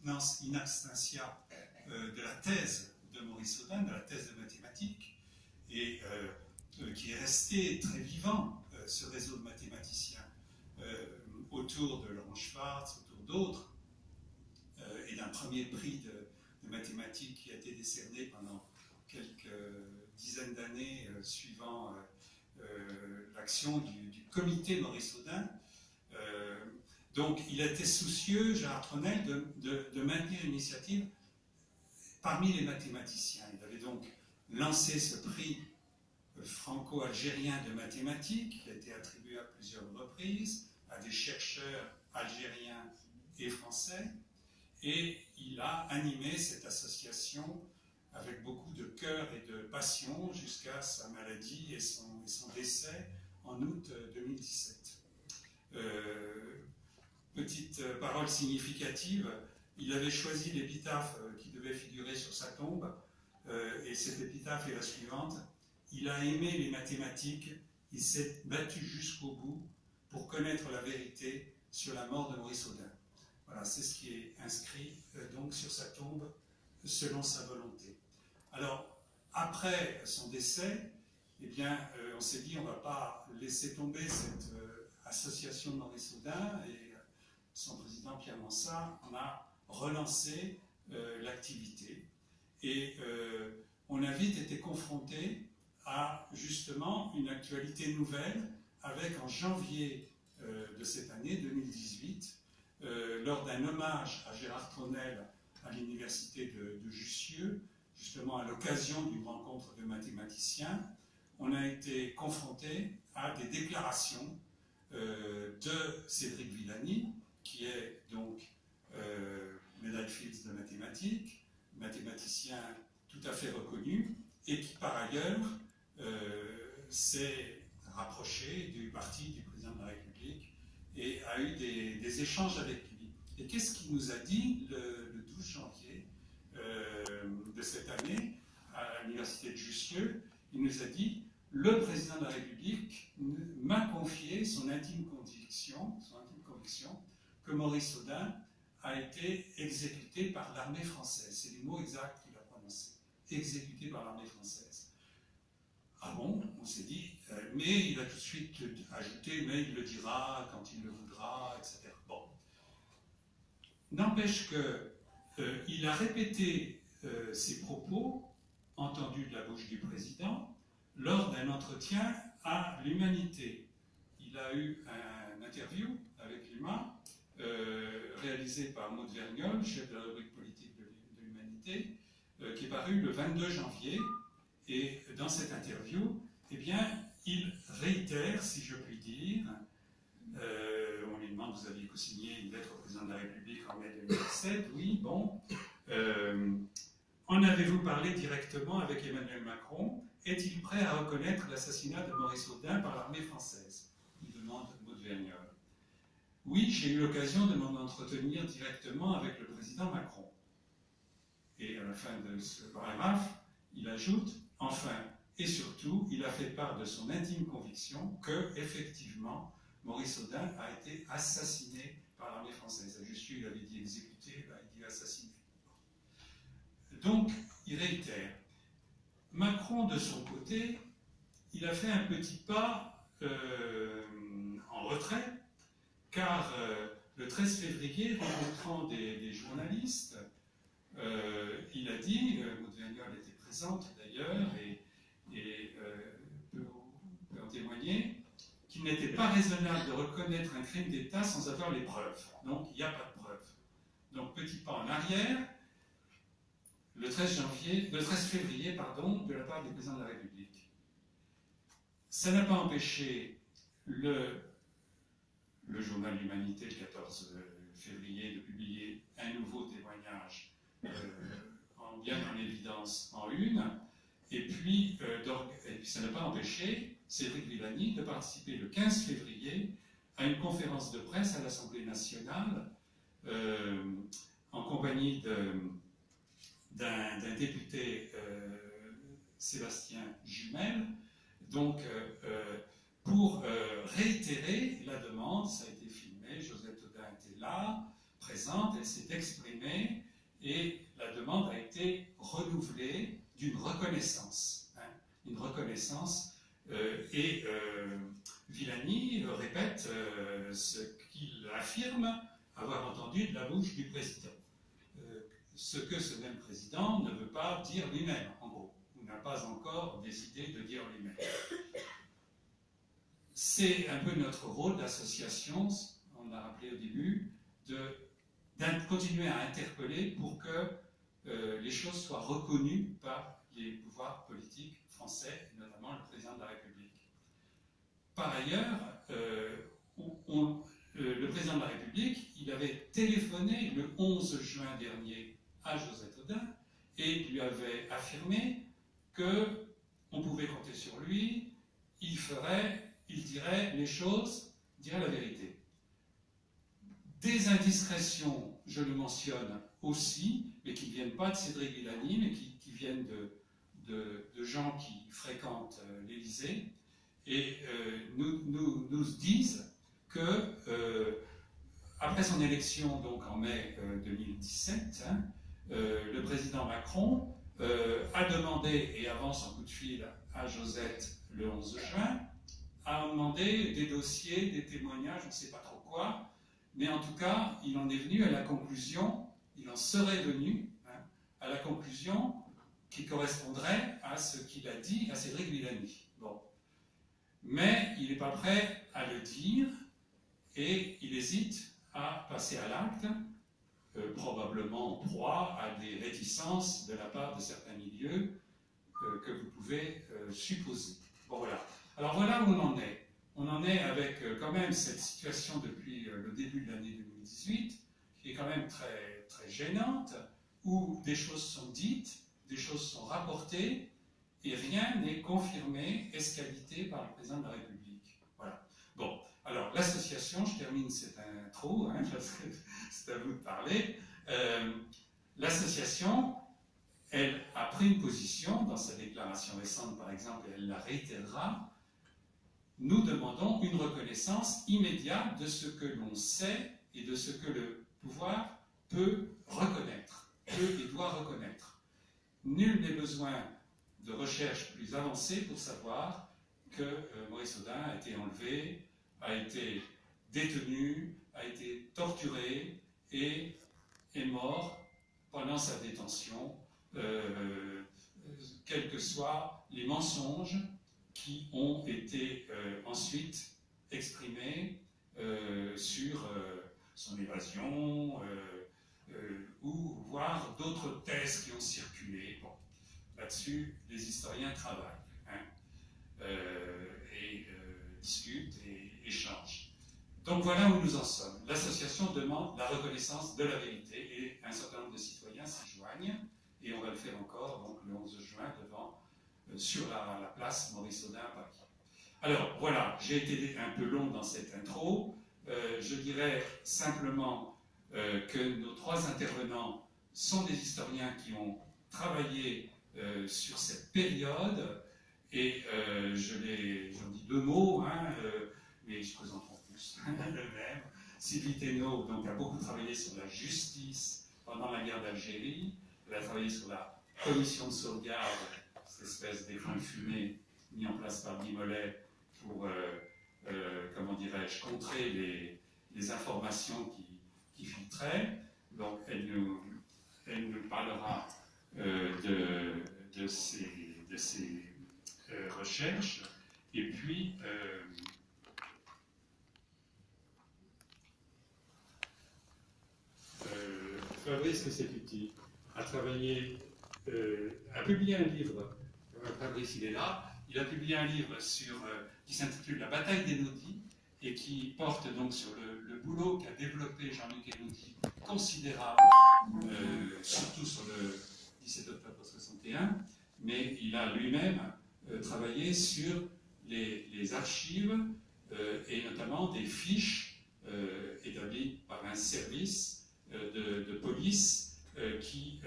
in absentia de la thèse de Maurice Audin, de la thèse de mathématiques, et qui est resté très vivant, ce réseau de mathématiciens, autour de Laurent Schwartz, autour d'autres, et d'un premier prix de mathématiques qui a été décerné pendant quelques dizaines d'années suivant l'action du comité Maurice Audin. Donc il était soucieux, Gérard Tronel, de maintenir une initiative parmi les mathématiciens. Il avait donc lancé ce prix franco-algérien de mathématiques qui a été attribué à plusieurs reprises à des chercheurs algériens et français, et il a animé cette association avec beaucoup de cœur et de passion jusqu'à sa maladie et son décès en août 2017. Petite parole significative, il avait choisi l'épitaphe qui devait figurer sur sa tombe, et cette épitaphe est la suivante: il a aimé les mathématiques, il s'est battu jusqu'au bout pour connaître la vérité sur la mort de Maurice Audin. Voilà, c'est ce qui est inscrit donc sur sa tombe selon sa volonté. Alors, après son décès, eh bien, on s'est dit on ne va pas laisser tomber cette association de Maurice Audin, et son président Pierre Mansart en a relancé l'activité. Et on a vite été confronté à justement une actualité nouvelle avec, en janvier de cette année 2018, lors d'un hommage à Gérard Tronel à l'université de Jussieu, justement à l'occasion d'une rencontre de mathématiciens, on a été confronté à des déclarations de Cédric Villani, qui est donc médaille Fields de mathématiques, mathématicien tout à fait reconnu, et qui par ailleurs s'est rapproché du parti du président de la République et a eu des échanges avec lui. Et qu'est-ce qu'il nous a dit le 12 janvier de cette année à l'université de Jussieu? Il nous a dit: le président de la République m'a confié son intime conviction que Maurice Audin a été exécuté par l'armée française. C'est les mots exacts qu'il a prononcés. Exécuté par l'armée française. Ah bon? On s'est dit, mais il a tout de suite ajouté, mais il le dira quand il le voudra, etc. Bon. N'empêche qu'il a répété ses propos, entendus de la bouche du président, lors d'un entretien à l'Humanité. Il a eu un interview avec l'Humain, réalisé par Maud Vergnol, chef de la rubrique politique de l'Humanité, qui est paru le 22 janvier. Et dans cette interview, eh bien, il réitère, si je puis dire, on lui demande: vous aviez co-signé une lettre au président de la République en mai 2017, oui, bon. En avez-vous parlé directement avec Emmanuel Macron? Est-il prêt à reconnaître l'assassinat de Maurice Audin par l'armée française? Il demande Maud Vergnol. Oui, j'ai eu l'occasion de m'en entretenir directement avec le président Macron. Et à la fin de ce paragraphe, il ajoute: enfin, et surtout, il a fait part de son intime conviction que, effectivement, Maurice Audin a été assassiné par l'armée française. À Jussieu, il avait dit exécuté, là, il dit assassiné. Donc, il réitère. Macron, de son côté, il a fait un petit pas en retrait, car le 13 février, rencontrant des journalistes, il a dit, Maud Vergnol était présente d'ailleurs, et peut en témoigner, qu'il n'était pas raisonnable de reconnaître un crime d'État sans avoir les preuves. Donc, il n'y a pas de preuves. Donc, petit pas en arrière, le 13 février, de la part du président de la République. Ça n'a pas empêché le journal L'Humanité, le 14 février, de publier un nouveau témoignage bien en évidence en une, et puis ça n'a pas empêché Cédric Villani de participer le 15 février à une conférence de presse à l'Assemblée nationale en compagnie d'un député, Sébastien Jumel, donc pour réitérer la demande. Ça a été filmé, Josette Audin était là, présente, elle s'est exprimée et la demande a été renouvelée d'une reconnaissance. Une reconnaissance Villani répète ce qu'il affirme avoir entendu de la bouche du président. Ce que ce même président ne veut pas dire lui-même, en gros, ou n'a pas encore décidé de dire lui-même. C'est un peu notre rôle d'association, on l'a rappelé au début, de continuer à interpeller pour que les choses soient reconnues par les pouvoirs politiques français, et notamment le président de la République. Par ailleurs, le président de la République, il avait téléphoné le 11 juin dernier à Josette Audin et lui avait affirmé qu'on pouvait compter sur lui, il dirait les choses, dirait la vérité. Des indiscrétions, je le mentionne aussi, mais qui ne viennent pas de Cédric Villani, mais qui viennent de gens qui fréquentent l'Élysée, et nous disent que, après son élection, donc en mai 2017, le président Macron a demandé, et avance en coup de fil à Josette le 11 juin, a demandé des dossiers, des témoignages, je ne sais pas trop quoi, mais en tout cas, il en est venu à la conclusion, il en serait venu à la conclusion qui correspondrait à ce qu'il a dit à Cédric Villani. Bon. Mais il n'est pas prêt à le dire et il hésite à passer à l'acte, probablement en proie à des réticences de la part de certains milieux que vous pouvez supposer. Bon, voilà. Alors voilà où on en est. On en est avec quand même cette situation depuis le début de l'année 2018, qui est quand même très, très gênante, où des choses sont dites, des choses sont rapportées, et rien n'est confirmé, escalité par le président de la République. Voilà. Bon, alors l'association, je termine cette intro, parce que c'est à vous de parler. L'association, elle a pris une position, dans sa déclaration récente par exemple, et elle la réitérera. Nous demandons une reconnaissance immédiate de ce que l'on sait et de ce que le pouvoir peut reconnaître, peut et doit reconnaître. Nul n'est besoin de recherches plus avancées pour savoir que Maurice Audin a été enlevé, a été détenu, a été torturé et est mort pendant sa détention, quels que soient les mensonges qui ont été ensuite exprimés sur son évasion ou voire d'autres thèses qui ont circulé. Bon, là-dessus, les historiens travaillent et discutent et échangent. Donc voilà où nous en sommes. L'association demande la reconnaissance de la vérité et un certain nombre de citoyens s'y joignent et on va le faire encore donc, le 11 juin devant sur la place Maurice Audin à Paris. Alors voilà, j'ai été un peu long dans cette intro. Je dirais simplement que nos trois intervenants sont des historiens qui ont travaillé sur cette période et j'en dis deux mots, mais je présente en plus le même. Sylvie Thénault donc, a beaucoup travaillé sur la justice pendant la guerre d'Algérie. Elle a travaillé sur la commission de sauvegarde, cette espèce d'écran de fumée mis en place par Guy Mollet pour, comment dirais-je, contrer les informations qui filtraient. Donc elle nous parlera de ces recherches. Et puis, Fabrice Seputi a travaillé, a publié un livre, Fabrice il est là, il a publié un livre qui s'intitule La bataille d'Einaudi et qui porte donc sur le boulot qu'a développé Jean-Luc Einaudi, considérable, surtout sur le 17 octobre 1961, mais il a lui-même travaillé sur les archives et notamment des fiches établies par un service de police qui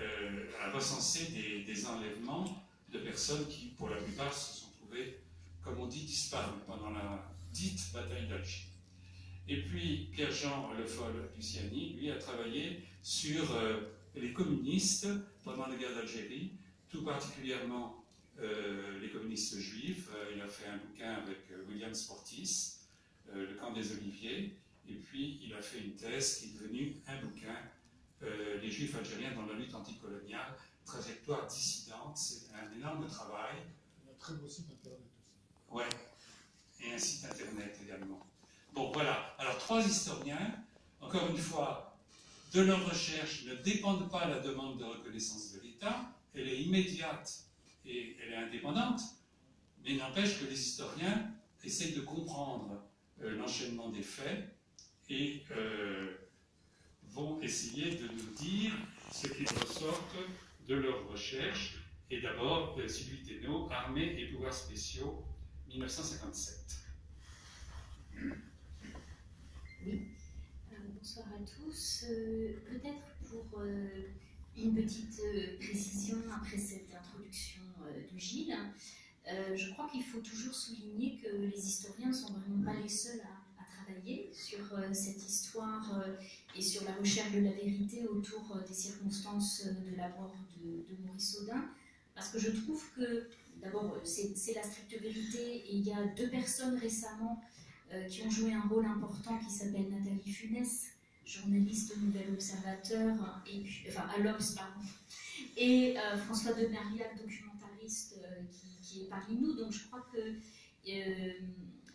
a recensé des enlèvements de personnes qui, pour la plupart, se sont trouvées, comme on dit, disparues pendant la dite bataille d'Alger. Et puis Pierre-Jean Le Foll-Luciani, lui, a travaillé sur les communistes pendant la guerre d'Algérie, tout particulièrement les communistes juifs. Il a fait un bouquin avec William Sportis, Le camp des Oliviers, et puis il a fait une thèse qui est devenue un bouquin, Les Juifs algériens dans la lutte anticoloniale, trajectoire dissidente. C'est un énorme travail. Il y a un très beau site internet aussi. Ouais, et un site internet également. Bon, voilà. Alors, 3 historiens, encore une fois, de leur recherche ne dépendent pas la demande de reconnaissance de l'État, elle est immédiate et elle est indépendante, mais n'empêche que les historiens essayent de comprendre l'enchaînement des faits et vont essayer de nous dire ce qui ressortent de leur recherche. Et d'abord, Sylvie Thénault, Armée et pouvoirs spéciaux, 1957. Oui, bonsoir à tous. Peut-être pour une petite précision après cette introduction de Gilles, je crois qu'il faut toujours souligner que les historiens ne sont vraiment pas les seuls à travailler sur cette histoire et sur la recherche de la vérité autour des circonstances de la mort de Maurice Audin, parce que je trouve que, d'abord, c'est la stricte vérité, et il y a 2 personnes récemment qui ont joué un rôle important, qui s'appelle Nathalie Funès, journaliste au Nouvel Observateur, et puis, enfin à l'Obs, pardon, et François de Marillac, documentariste, qui est parmi nous. Donc je crois que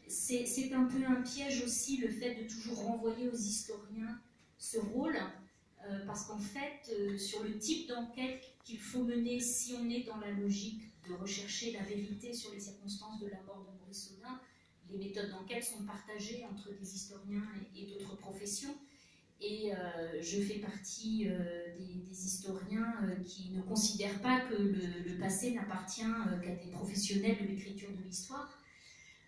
c'est un peu un piège aussi, le fait de toujours renvoyer aux historiens ce rôle, parce qu'en fait, sur le type d'enquête qu'il faut mener, si on est dans la logique de rechercher la vérité sur les circonstances de la mort de Maurice Audin, les méthodes d'enquête sont partagées entre des historiens et d'autres professions. Et je fais partie des historiens qui ne considèrent pas que le passé n'appartient qu'à des professionnels de l'écriture de l'histoire.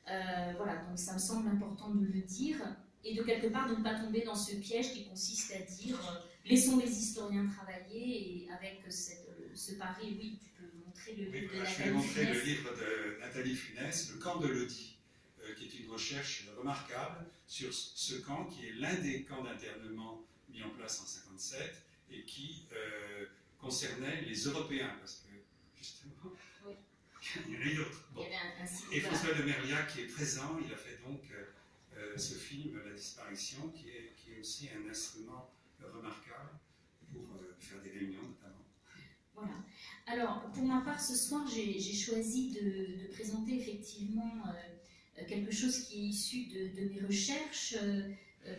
Voilà, donc ça me semble important de le dire, et de quelque part de ne pas tomber dans ce piège qui consiste à dire laissons les historiens travailler, et avec ce pari, oui, tu peux montrer le livre de Nathalie Funès. Je vais montrer le livre de Nathalie Funès, Le camp de Lodi, qui est une recherche remarquable sur ce camp qui est l'un des camps d'internement mis en place en 1957 et qui concernait les Européens, parce que justement, oui, il y en a eu d'autres. Bon. Et François de Marillac qui est présent, il a fait donc ce film La disparition, qui est aussi un instrument remarquable pour faire des réunions notamment. Voilà. Alors, pour ma part, ce soir, j'ai choisi de présenter effectivement quelque chose qui est issu de mes recherches,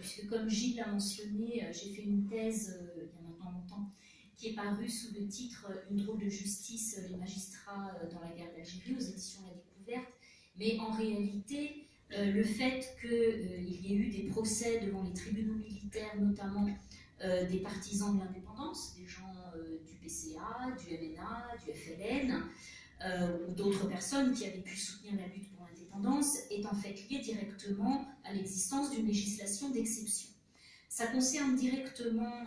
puisque comme Gilles l'a mentionné, j'ai fait une thèse il y a maintenant longtemps, qui est parue sous le titre « Une drôle de justice, les magistrats dans la guerre d'Algérie » aux éditions La Découverte. Mais en réalité, le fait qu'il y ait eu des procès devant les tribunaux militaires, notamment des partisans de l'indépendance, des gens du PCA, du MNA, du FLN, ou d'autres personnes qui avaient pu soutenir la lutte pour l'indépendance, est en fait lié directement à l'existence d'une législation d'exception. Ça concerne directement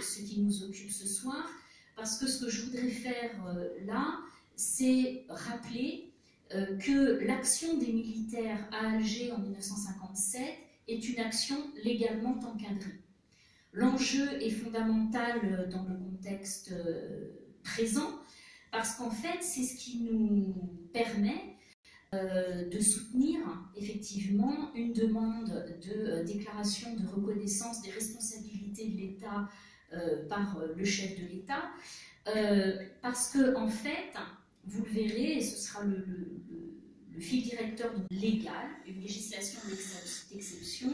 ce qui nous occupe ce soir, parce que ce que je voudrais faire là, c'est rappeler que l'action des militaires à Alger en 1957 est une action légalement encadrée. L'enjeu est fondamental dans le contexte présent, parce qu'en fait, c'est ce qui nous permet de soutenir effectivement une demande de déclaration de reconnaissance des responsabilités de l'État par le chef de l'État, parce que en fait, vous le verrez, et ce sera le fil directeur légal, une législation d'exception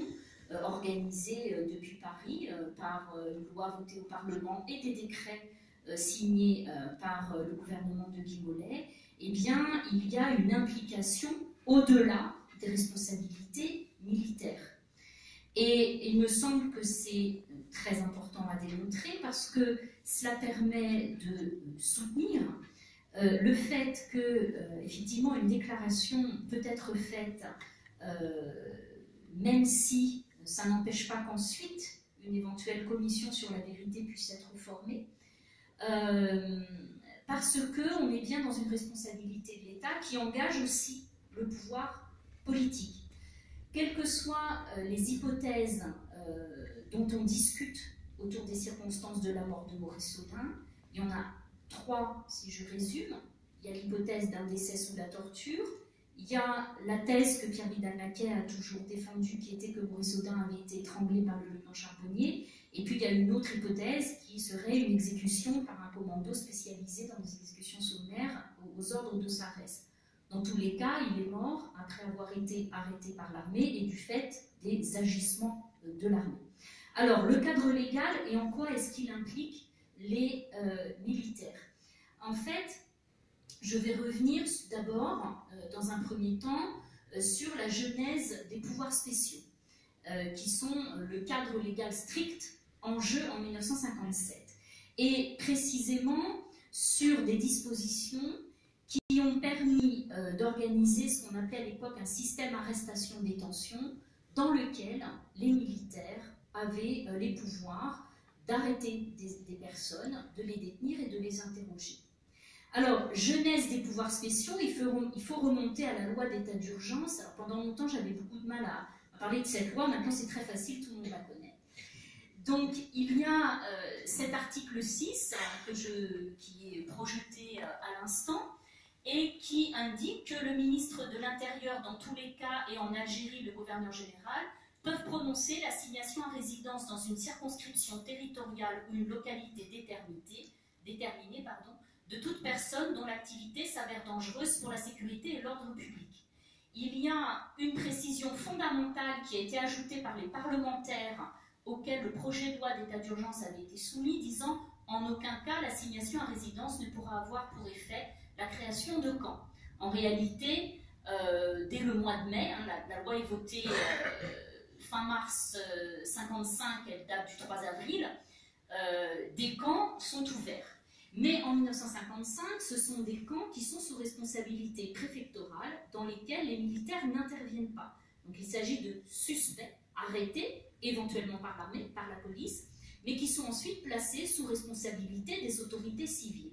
organisée depuis Paris par une loi votée au Parlement et des décrets signés par le gouvernement de Guy Mollet. Eh bien, il y a une implication au-delà des responsabilités militaires. Et il me semble que c'est très important à démontrer, parce que cela permet de soutenir le fait que, effectivement, une déclaration peut être faite, même si ça n'empêche pas qu'ensuite une éventuelle commission sur la vérité puisse être formée, parce qu'on est bien dans une responsabilité de l'État qui engage aussi le pouvoir politique. quelles que soient les hypothèses dont on discute autour des circonstances de la mort de Maurice Audin, il y en a 3, si je résume. Il y a l'hypothèse d'un décès sous la torture, il y a la thèse que Pierre Vidal-Naquet a toujours défendue, qui était que Maurice Audin avait été étranglé par le lieutenant Charbonnier, et puis il y a une autre hypothèse qui serait une exécution par un commando spécialisé dans des exécutions sommaires aux ordres de Sarès. Dans tous les cas, il est mort après avoir été arrêté par l'armée et du fait des agissements de l'armée. Alors, le cadre légal et en quoi est-ce qu'il implique les militaires? En fait, je vais revenir d'abord, dans un premier temps, sur la genèse des pouvoirs spéciaux, qui sont le cadre légal strict en jeu en 1957, et précisément sur des dispositions qui ont permis d'organiser ce qu'on appelait à l'époque un système arrestation-détention, dans lequel les militaires avaient les pouvoirs d'arrêter des personnes, de les détenir et de les interroger. Alors, genèse des pouvoirs spéciaux, il faut remonter à la loi d'état d'urgence. Alors, pendant longtemps, j'avais beaucoup de mal à parler de cette loi, maintenant c'est très facile, tout le monde la connaît. Donc, il y a cet article 6 qui est projeté à l'instant, et qui indique que le ministre de l'Intérieur, dans tous les cas, et en Algérie, le gouverneur général, peuvent prononcer l'assignation à résidence dans une circonscription territoriale ou une localité déterminée, de toute personne dont l'activité s'avère dangereuse pour la sécurité et l'ordre public. Il y a une précision fondamentale qui a été ajoutée par les parlementaires auxquels le projet de loi d'état d'urgence avait été soumis, disant « En aucun cas, l'assignation à résidence ne pourra avoir pour effet la création de camps ». En réalité, dès le mois de mai, la loi est votée fin mars 55, elle date du 3 avril, des camps sont ouverts. Mais en 1955, ce sont des camps qui sont sous responsabilité préfectorale, dans lesquels les militaires n'interviennent pas. Donc il s'agit de suspects arrêtés, éventuellement par l'armée, par la police, mais qui sont ensuite placés sous responsabilité des autorités civiles.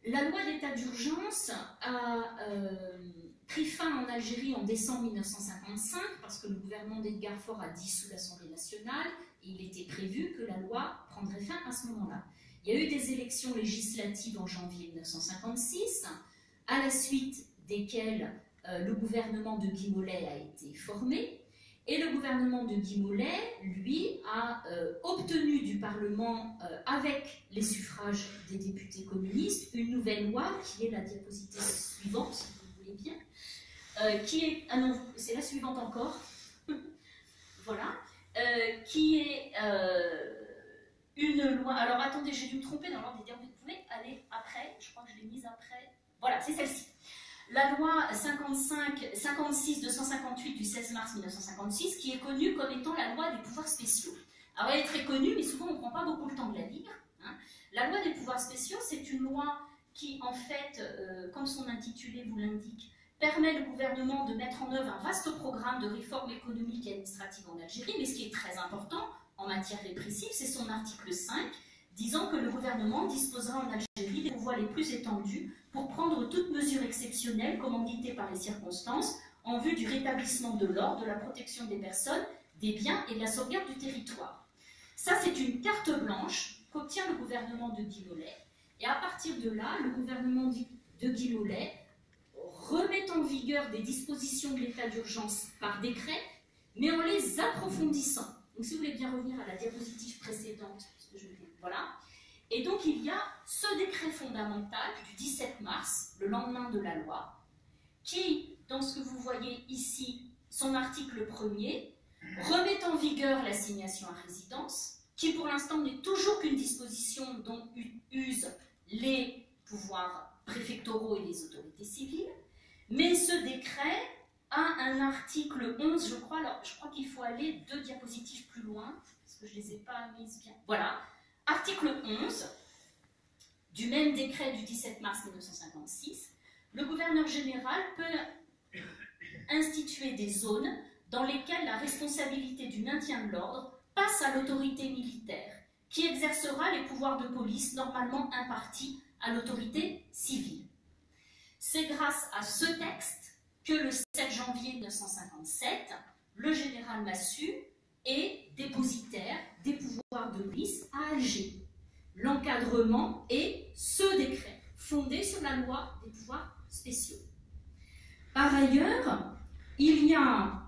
La loi d'état d'urgence a pris fin en Algérie en décembre 1955, parce que le gouvernement d'Edgar Faure a dissous l'Assemblée nationale, et il était prévu que la loi prendrait fin à ce moment-là. Il y a eu des élections législatives en janvier 1956, à la suite desquelles le gouvernement de Guy Mollet a été formé, et le gouvernement de Guy Mollet, lui, a obtenu du Parlement, avec les suffrages des députés communistes, une nouvelle loi, qui est la diapositive suivante, si vous voulez bien, qui est... Ah non, c'est la suivante encore. Voilà. Qui est... une loi. Alors attendez, j'ai dû me tromper dans l'ordre des diapositives. Vous pouvez aller après, je crois que je l'ai mise après. Voilà, c'est celle-ci. La loi 56-258 du 16 mars 1956, qui est connue comme étant la loi des pouvoirs spéciaux. Alors elle est très connue, mais souvent on ne prend pas beaucoup le temps de la lire. Hein. La loi des pouvoirs spéciaux, c'est une loi qui, en fait, comme son intitulé vous l'indique, permet au gouvernement de mettre en œuvre un vaste programme de réforme économique et administrative en Algérie, mais ce qui est très important, en matière répressive, c'est son article 5, disant que le gouvernement disposera en Algérie des pouvoirs les plus étendus pour prendre toute mesure exceptionnelle commanditée par les circonstances en vue du rétablissement de l'ordre, de la protection des personnes, des biens et de la sauvegarde du territoire. Ça, c'est une carte blanche qu'obtient le gouvernement de Guy Mollet, et à partir de là, le gouvernement de Guy Mollet remet en vigueur des dispositions de l'état d'urgence par décret, mais en les approfondissant. Donc si vous voulez bien revenir à la diapositive précédente, voilà. Et donc il y a ce décret fondamental du 17 mars, le lendemain de la loi, qui, dans ce que vous voyez ici, son article 1er, remet en vigueur l'assignation à résidence, qui pour l'instant n'est toujours qu'une disposition dont usent les pouvoirs préfectoraux et les autorités civiles, mais ce décret a un article 11, je crois. Alors, je crois qu'il faut aller 2 diapositives plus loin, parce que je ne les ai pas mises bien. Voilà. Article 11 du même décret du 17 mars 1956. Le gouverneur général peut instituer des zones dans lesquelles la responsabilité du maintien de l'ordre passe à l'autorité militaire, qui exercera les pouvoirs de police normalement impartis à l'autorité civile. C'est grâce à ce texte que le 7 janvier 1957, le général Massu est dépositaire des pouvoirs de police à Alger. L'encadrement est ce décret, fondé sur la loi des pouvoirs spéciaux. Par ailleurs, il y a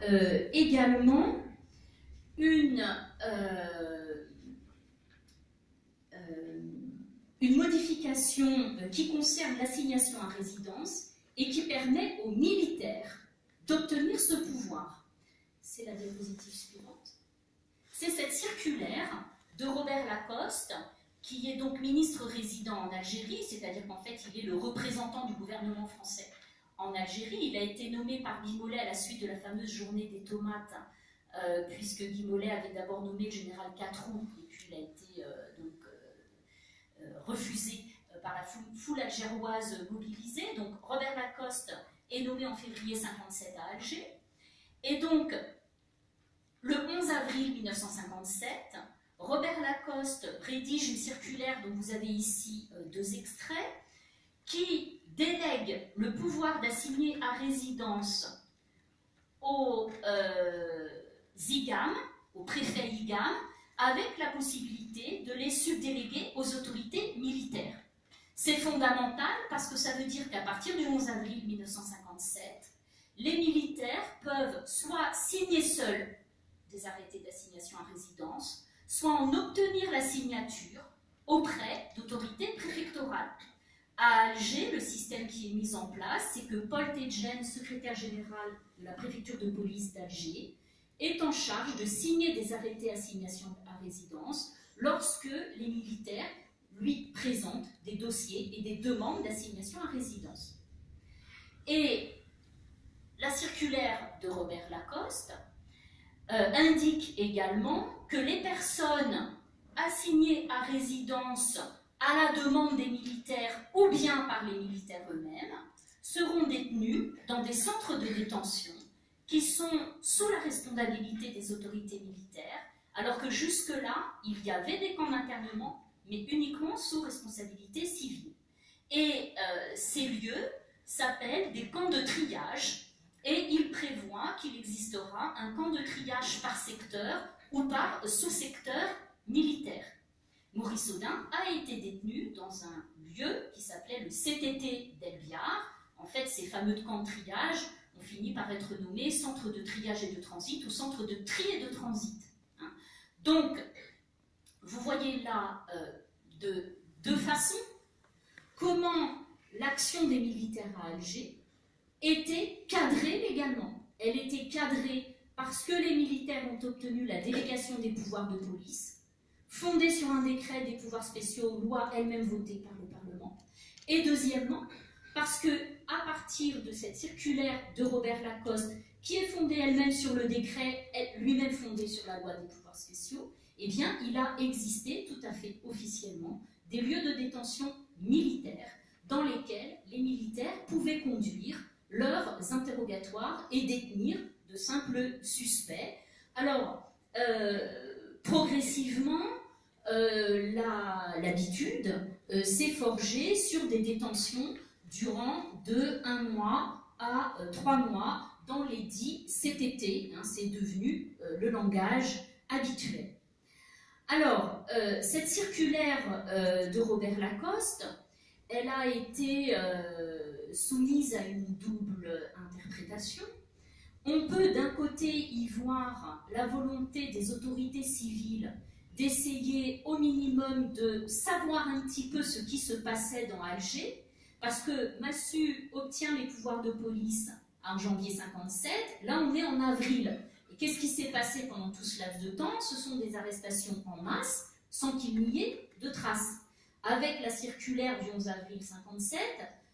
également une modification qui concerne l'assignation à résidence et qui permet aux militaires d'obtenir ce pouvoir. C'est la diapositive suivante. C'est cette circulaire de Robert Lacoste, qui est donc ministre résident en Algérie, c'est-à-dire qu'en fait, il est le représentant du gouvernement français en Algérie. Il a été nommé par Guy Mollet à la suite de la fameuse journée des tomates, puisque Guy Mollet avait d'abord nommé le général Catroux, et puis il a été refusé par la foule algéroise mobilisée. Donc Robert Lacoste est nommé en février 1957 à Alger. Et donc, le 11 avril 1957, Robert Lacoste rédige une circulaire dont vous avez ici deux extraits, qui délègue le pouvoir d'assigner à résidence au IGAM, au préfet IGAM, avec la possibilité de les subdéléguer aux autorités militaires. C'est fondamental parce que ça veut dire qu'à partir du 11 avril 1957, les militaires peuvent soit signer seuls des arrêtés d'assignation à résidence, soit en obtenir la signature auprès d'autorités préfectorales. À Alger, le système qui est mis en place, c'est que Paul Tedjen, secrétaire général de la préfecture de police d'Alger, est en charge de signer des arrêtés d'assignation à résidence lorsque les militaires lui présentent des dossiers et des demandes d'assignation à résidence. Et la circulaire de Robert Lacoste indique également que les personnes assignées à résidence à la demande des militaires ou bien par les militaires eux-mêmes seront détenues dans des centres de détention qui sont sous la responsabilité des autorités militaires, alors que jusque-là, il y avait des camps d'internement, mais uniquement sous responsabilité civile. Et ces lieux s'appellent des camps de triage, et il prévoit qu'il existera un camp de triage par secteur ou par sous-secteur militaire. Maurice Audin a été détenu dans un lieu qui s'appelait le CTT d'El Biar. En fait, ces fameux camps de triage ont fini par être nommés centre de triage et de transit ou centre de tri et de transit. Donc, vous voyez là de deux façons comment l'action des militaires à Alger était cadrée légalement. Elle était cadrée parce que les militaires ont obtenu la délégation des pouvoirs de police, fondée sur un décret des pouvoirs spéciaux, loi elle-même votée par le Parlement. Et deuxièmement, parce que à partir de cette circulaire de Robert Lacoste, qui est fondée elle-même sur le décret, lui-même fondé sur la loi des pouvoirs spéciaux, eh bien, il a existé tout à fait officiellement des lieux de détention militaires dans lesquels les militaires pouvaient conduire leurs interrogatoires et détenir de simples suspects. Alors, progressivement, l'habitude s'est forgée sur des détentions durant de 1 mois à 3 mois dans les dits CTT. C'est devenu le langage habituel. Alors, cette circulaire de Robert Lacoste, elle a été soumise à une double interprétation. On peut d'un côté y voir la volonté des autorités civiles d'essayer au minimum de savoir un petit peu ce qui se passait dans Alger, parce que Massu obtient les pouvoirs de police en janvier 1957, là on est en avril. Et qu'est-ce qui s'est passé pendant tout ce laps de temps? Ce sont des arrestations en masse, sans qu'il n'y ait de traces. Avec la circulaire du 11 avril 1957,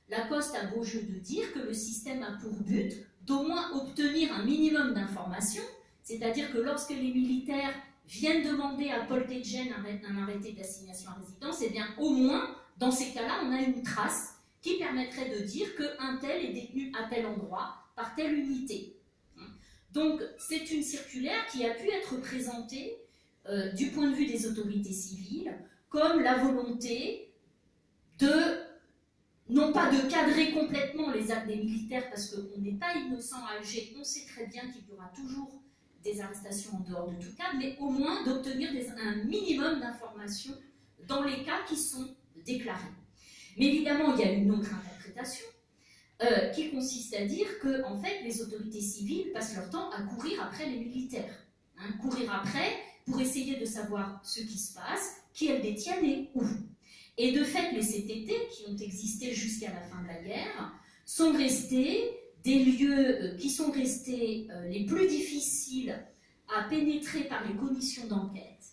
Lacoste a beau jeu de dire que le système a pour but d'au moins obtenir un minimum d'informations, c'est-à-dire que lorsque les militaires viennent demander à Paul Tedjen un arrêté d'assignation à résidence, eh bien au moins, dans ces cas-là, on a une trace qui permettrait de dire qu'un tel est détenu à tel endroit par telle unité. Donc, c'est une circulaire qui a pu être présentée du point de vue des autorités civiles comme la volonté de non pas de cadrer complètement les actes des militaires, parce qu'on n'est pas innocent à Alger, on sait très bien qu'il y aura toujours des arrestations en dehors de tout cadre, mais au moins d'obtenir un minimum d'informations dans les cas qui sont déclarés. Mais évidemment, il y a une autre interprétation qui consiste à dire que en fait, les autorités civiles passent leur temps à courir après les militaires. Hein, courir après pour essayer de savoir ce qui se passe, qui elles détiennent et où. Et de fait, les CTT, qui ont existé jusqu'à la fin de la guerre, sont restés des lieux qui sont restés les plus difficiles à pénétrer par les commissions d'enquête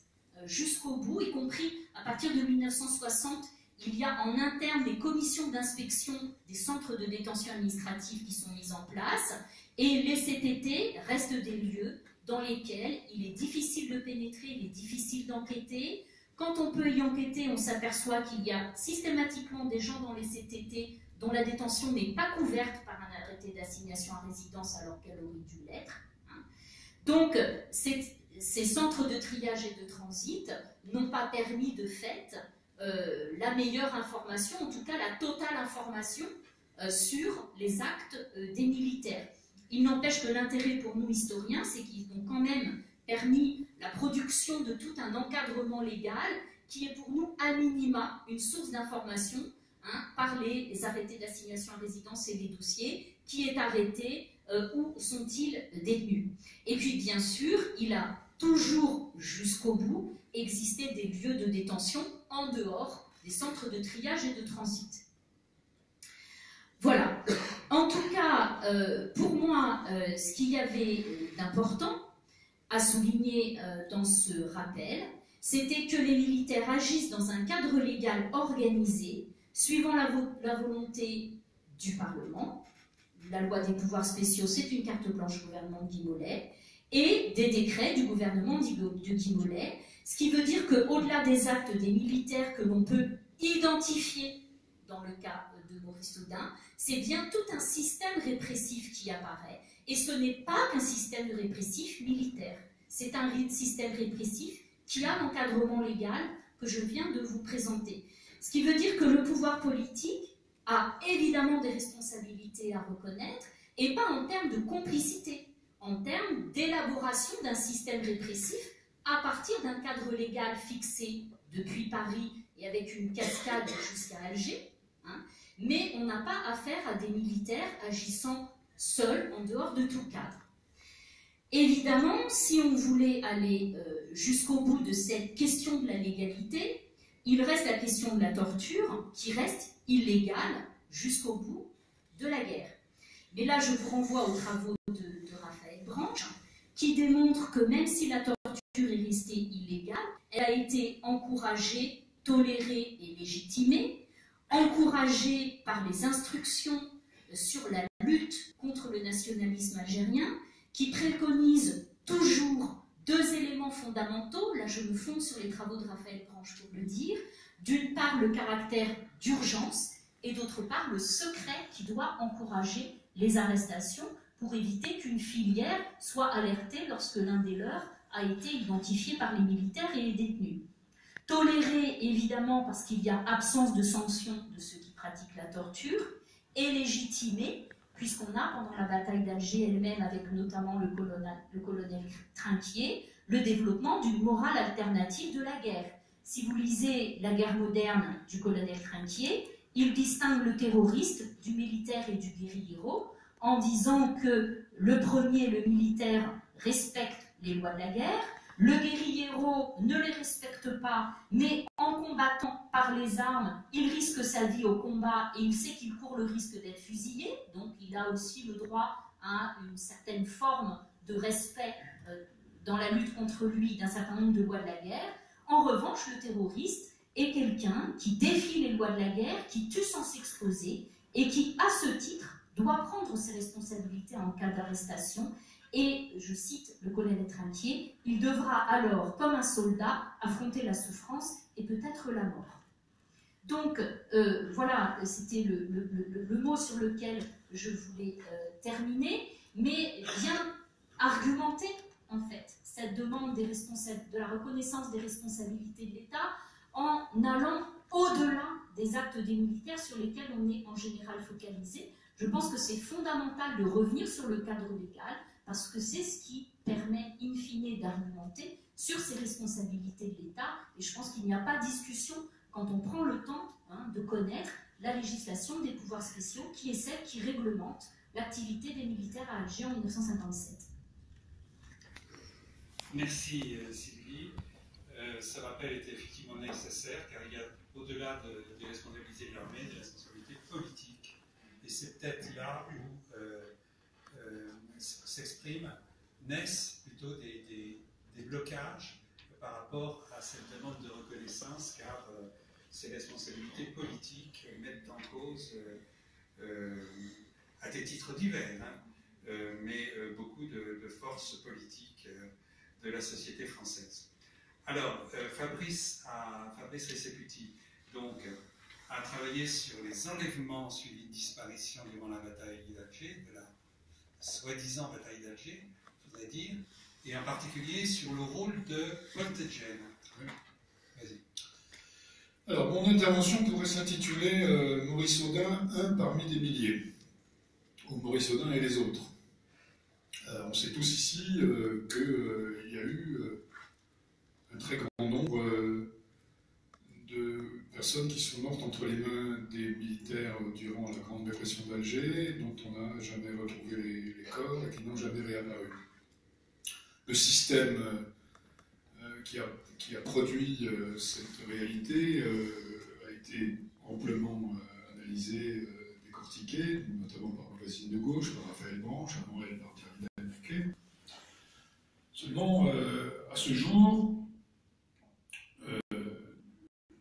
jusqu'au bout, y compris à partir de 1960, il y a en interne des commissions d'inspection des centres de détention administrative qui sont mises en place, et les CTT restent des lieux dans lesquels il est difficile de pénétrer, il est difficile d'enquêter. Quand on peut y enquêter, on s'aperçoit qu'il y a systématiquement des gens dans les CTT dont la détention n'est pas couverte par un arrêté d'assignation à résidence alors qu'elle aurait dû l'être. Donc, ces centres de triage et de transit n'ont pas permis de fait la meilleure information, en tout cas la totale information sur les actes des militaires. Il n'empêche que l'intérêt pour nous historiens, c'est qu'ils ont quand même permis la production de tout un encadrement légal qui est pour nous à minima une source d'information par les arrêtés d'assignation à résidence et les dossiers, qui est arrêté, où sont-ils détenus. Et puis bien sûr, il a toujours jusqu'au bout existé des lieux de détention en dehors des centres de triage et de transit. Voilà. En tout cas, pour moi, ce qu'il y avait d'important à souligner dans ce rappel, c'était que les militaires agissent dans un cadre légal organisé, suivant la volonté du Parlement. La loi des pouvoirs spéciaux, c'est une carte blanche gouvernement de Guy Mollet, et des décrets du gouvernement de Guy Mollet, ce qui veut dire qu'au-delà des actes des militaires que l'on peut identifier dans le cas de Maurice Audin, c'est bien tout un système répressif qui apparaît. Et ce n'est pas qu'un système répressif militaire. C'est un système répressif qui a l'encadrement légal que je viens de vous présenter. Ce qui veut dire que le pouvoir politique a évidemment des responsabilités à reconnaître, et pas en termes de complicité, en termes d'élaboration d'un système répressif à partir d'un cadre légal fixé depuis Paris et avec une cascade jusqu'à Alger, mais on n'a pas affaire à des militaires agissant seuls en dehors de tout cadre. Évidemment, si on voulait aller jusqu'au bout de cette question de la légalité, il reste la question de la torture qui reste illégale jusqu'au bout de la guerre. Mais là, je vous renvoie aux travaux de Raphaël Branche, qui démontrent que même si la torture est restée illégale, elle a été encouragée, tolérée et légitimée, encouragée par les instructions sur la lutte contre le nationalisme algérien, qui préconisent toujours deux éléments fondamentaux. Là, je me fonde sur les travaux de Raphaël Branche pour le dire. D'une part, le caractère d'urgence, et d'autre part, le secret qui doit encourager les arrestations pour éviter qu'une filière soit alertée lorsque l'un des leurs a été identifié par les militaires et est détenu. Toléré, évidemment, parce qu'il y a absence de sanctions de ceux qui pratiquent la torture, et légitimé, puisqu'on a, pendant la bataille d'Alger elle-même, avec notamment le colonel Trinquier, le développement d'une morale alternative de la guerre. Si vous lisez La guerre moderne du colonel Trinquier, il distingue le terroriste du militaire et du guérillero en disant que le premier, le militaire, respecte les lois de la guerre, le guérillero ne les respecte pas, mais en combattant par les armes, il risque sa vie au combat et il sait qu'il court le risque d'être fusillé, donc il a aussi le droit à une certaine forme de respect dans la lutte contre lui d'un certain nombre de lois de la guerre. En revanche, le terroriste est quelqu'un qui défie les lois de la guerre, qui tue sans s'exposer et qui, à ce titre, doit prendre ses responsabilités en cas d'arrestation. Et, je cite le colonel Trinquier, il devra alors, comme un soldat, affronter la souffrance et peut-être la mort. Donc, voilà, c'était le mot sur lequel je voulais terminer, mais bien argumenter, en fait, cette demande de la reconnaissance des responsabilités de l'État en allant au-delà des actes des militaires sur lesquels on est en général focalisé. Je pense que c'est fondamental de revenir sur le cadre légal, parce que c'est ce qui permet, in fine, d'argumenter sur ces responsabilités de l'État. Et je pense qu'il n'y a pas de discussion quand on prend le temps de connaître la législation des pouvoirs spéciaux, qui est celle qui réglemente l'activité des militaires à Alger en 1957. Merci Sylvie. Ce rappel était effectivement nécessaire, car il y a, au-delà des responsabilités de l'armée, des responsabilités politiques. Et c'est peut-être là où s'expriment, naissent plutôt des blocages par rapport à cette demande de reconnaissance, car ces responsabilités politiques mettent en cause, à des titres divers, mais beaucoup de forces politiques de la société française. Alors, Fabrice Resecuti, donc, a travaillé sur les enlèvements suivis de disparitions durant la bataille d'Alger, de la soi-disant bataille d'Alger, je voudrais dire, et en particulier sur le rôle de Paul Tedjen. Vas-y. Alors, mon intervention pourrait s'intituler Maurice Audin, un parmi des milliers, ou Maurice Audin et les autres. On sait tous ici qu'il y a eu un très grand nombre de personnes qui sont mortes entre les mains des militaires durant la Grande Répression d'Alger, dont on n'a jamais retrouvé les corps et qui n'ont jamais réapparu. Le système qui a produit cette réalité a été amplement analysé, décortiqué, notamment par Voisine de Gauche, par Raphaël Branche, à Montréal par Thierry Naquet. Seulement, à ce jour,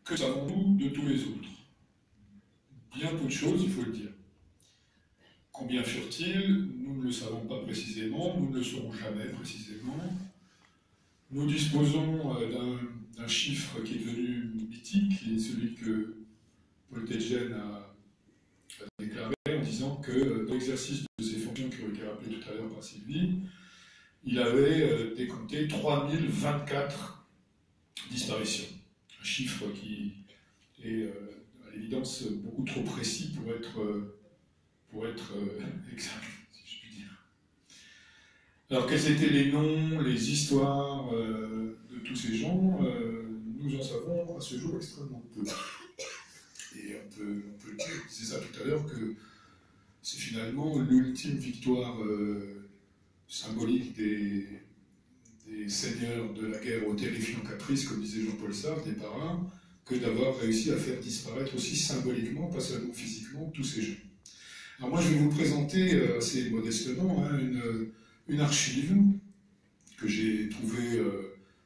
que savons-nous de tous les autres? Bien peu de choses, il faut le dire. Combien furent-ils? Nous ne le savons pas précisément, nous ne le saurons jamais précisément. Nous disposons d'un chiffre qui est devenu mythique, qui est celui que Paul Tedjen a déclaré en disant que dans l'exercice de ses fonctions qui ont été rappelées tout à l'heure par Sylvie, il avait décompté 3024 disparitions. Un chiffre qui est à l'évidence beaucoup trop précis pour être exact, si je puis dire. Alors, quels étaient les noms, les histoires de tous ces gens? Nous en savons à ce jour extrêmement peu. Et on peut le dire, je disais ça tout à l'heure, que c'est finalement l'ultime victoire symbolique des seigneurs de la guerre au terrifiant caprice, comme disait Jean-Paul Sartre, des parrains, que d'avoir réussi à faire disparaître aussi symboliquement, pas seulement physiquement, tous ces gens. Alors moi, je vais vous présenter assez modestement une archive que j'ai trouvée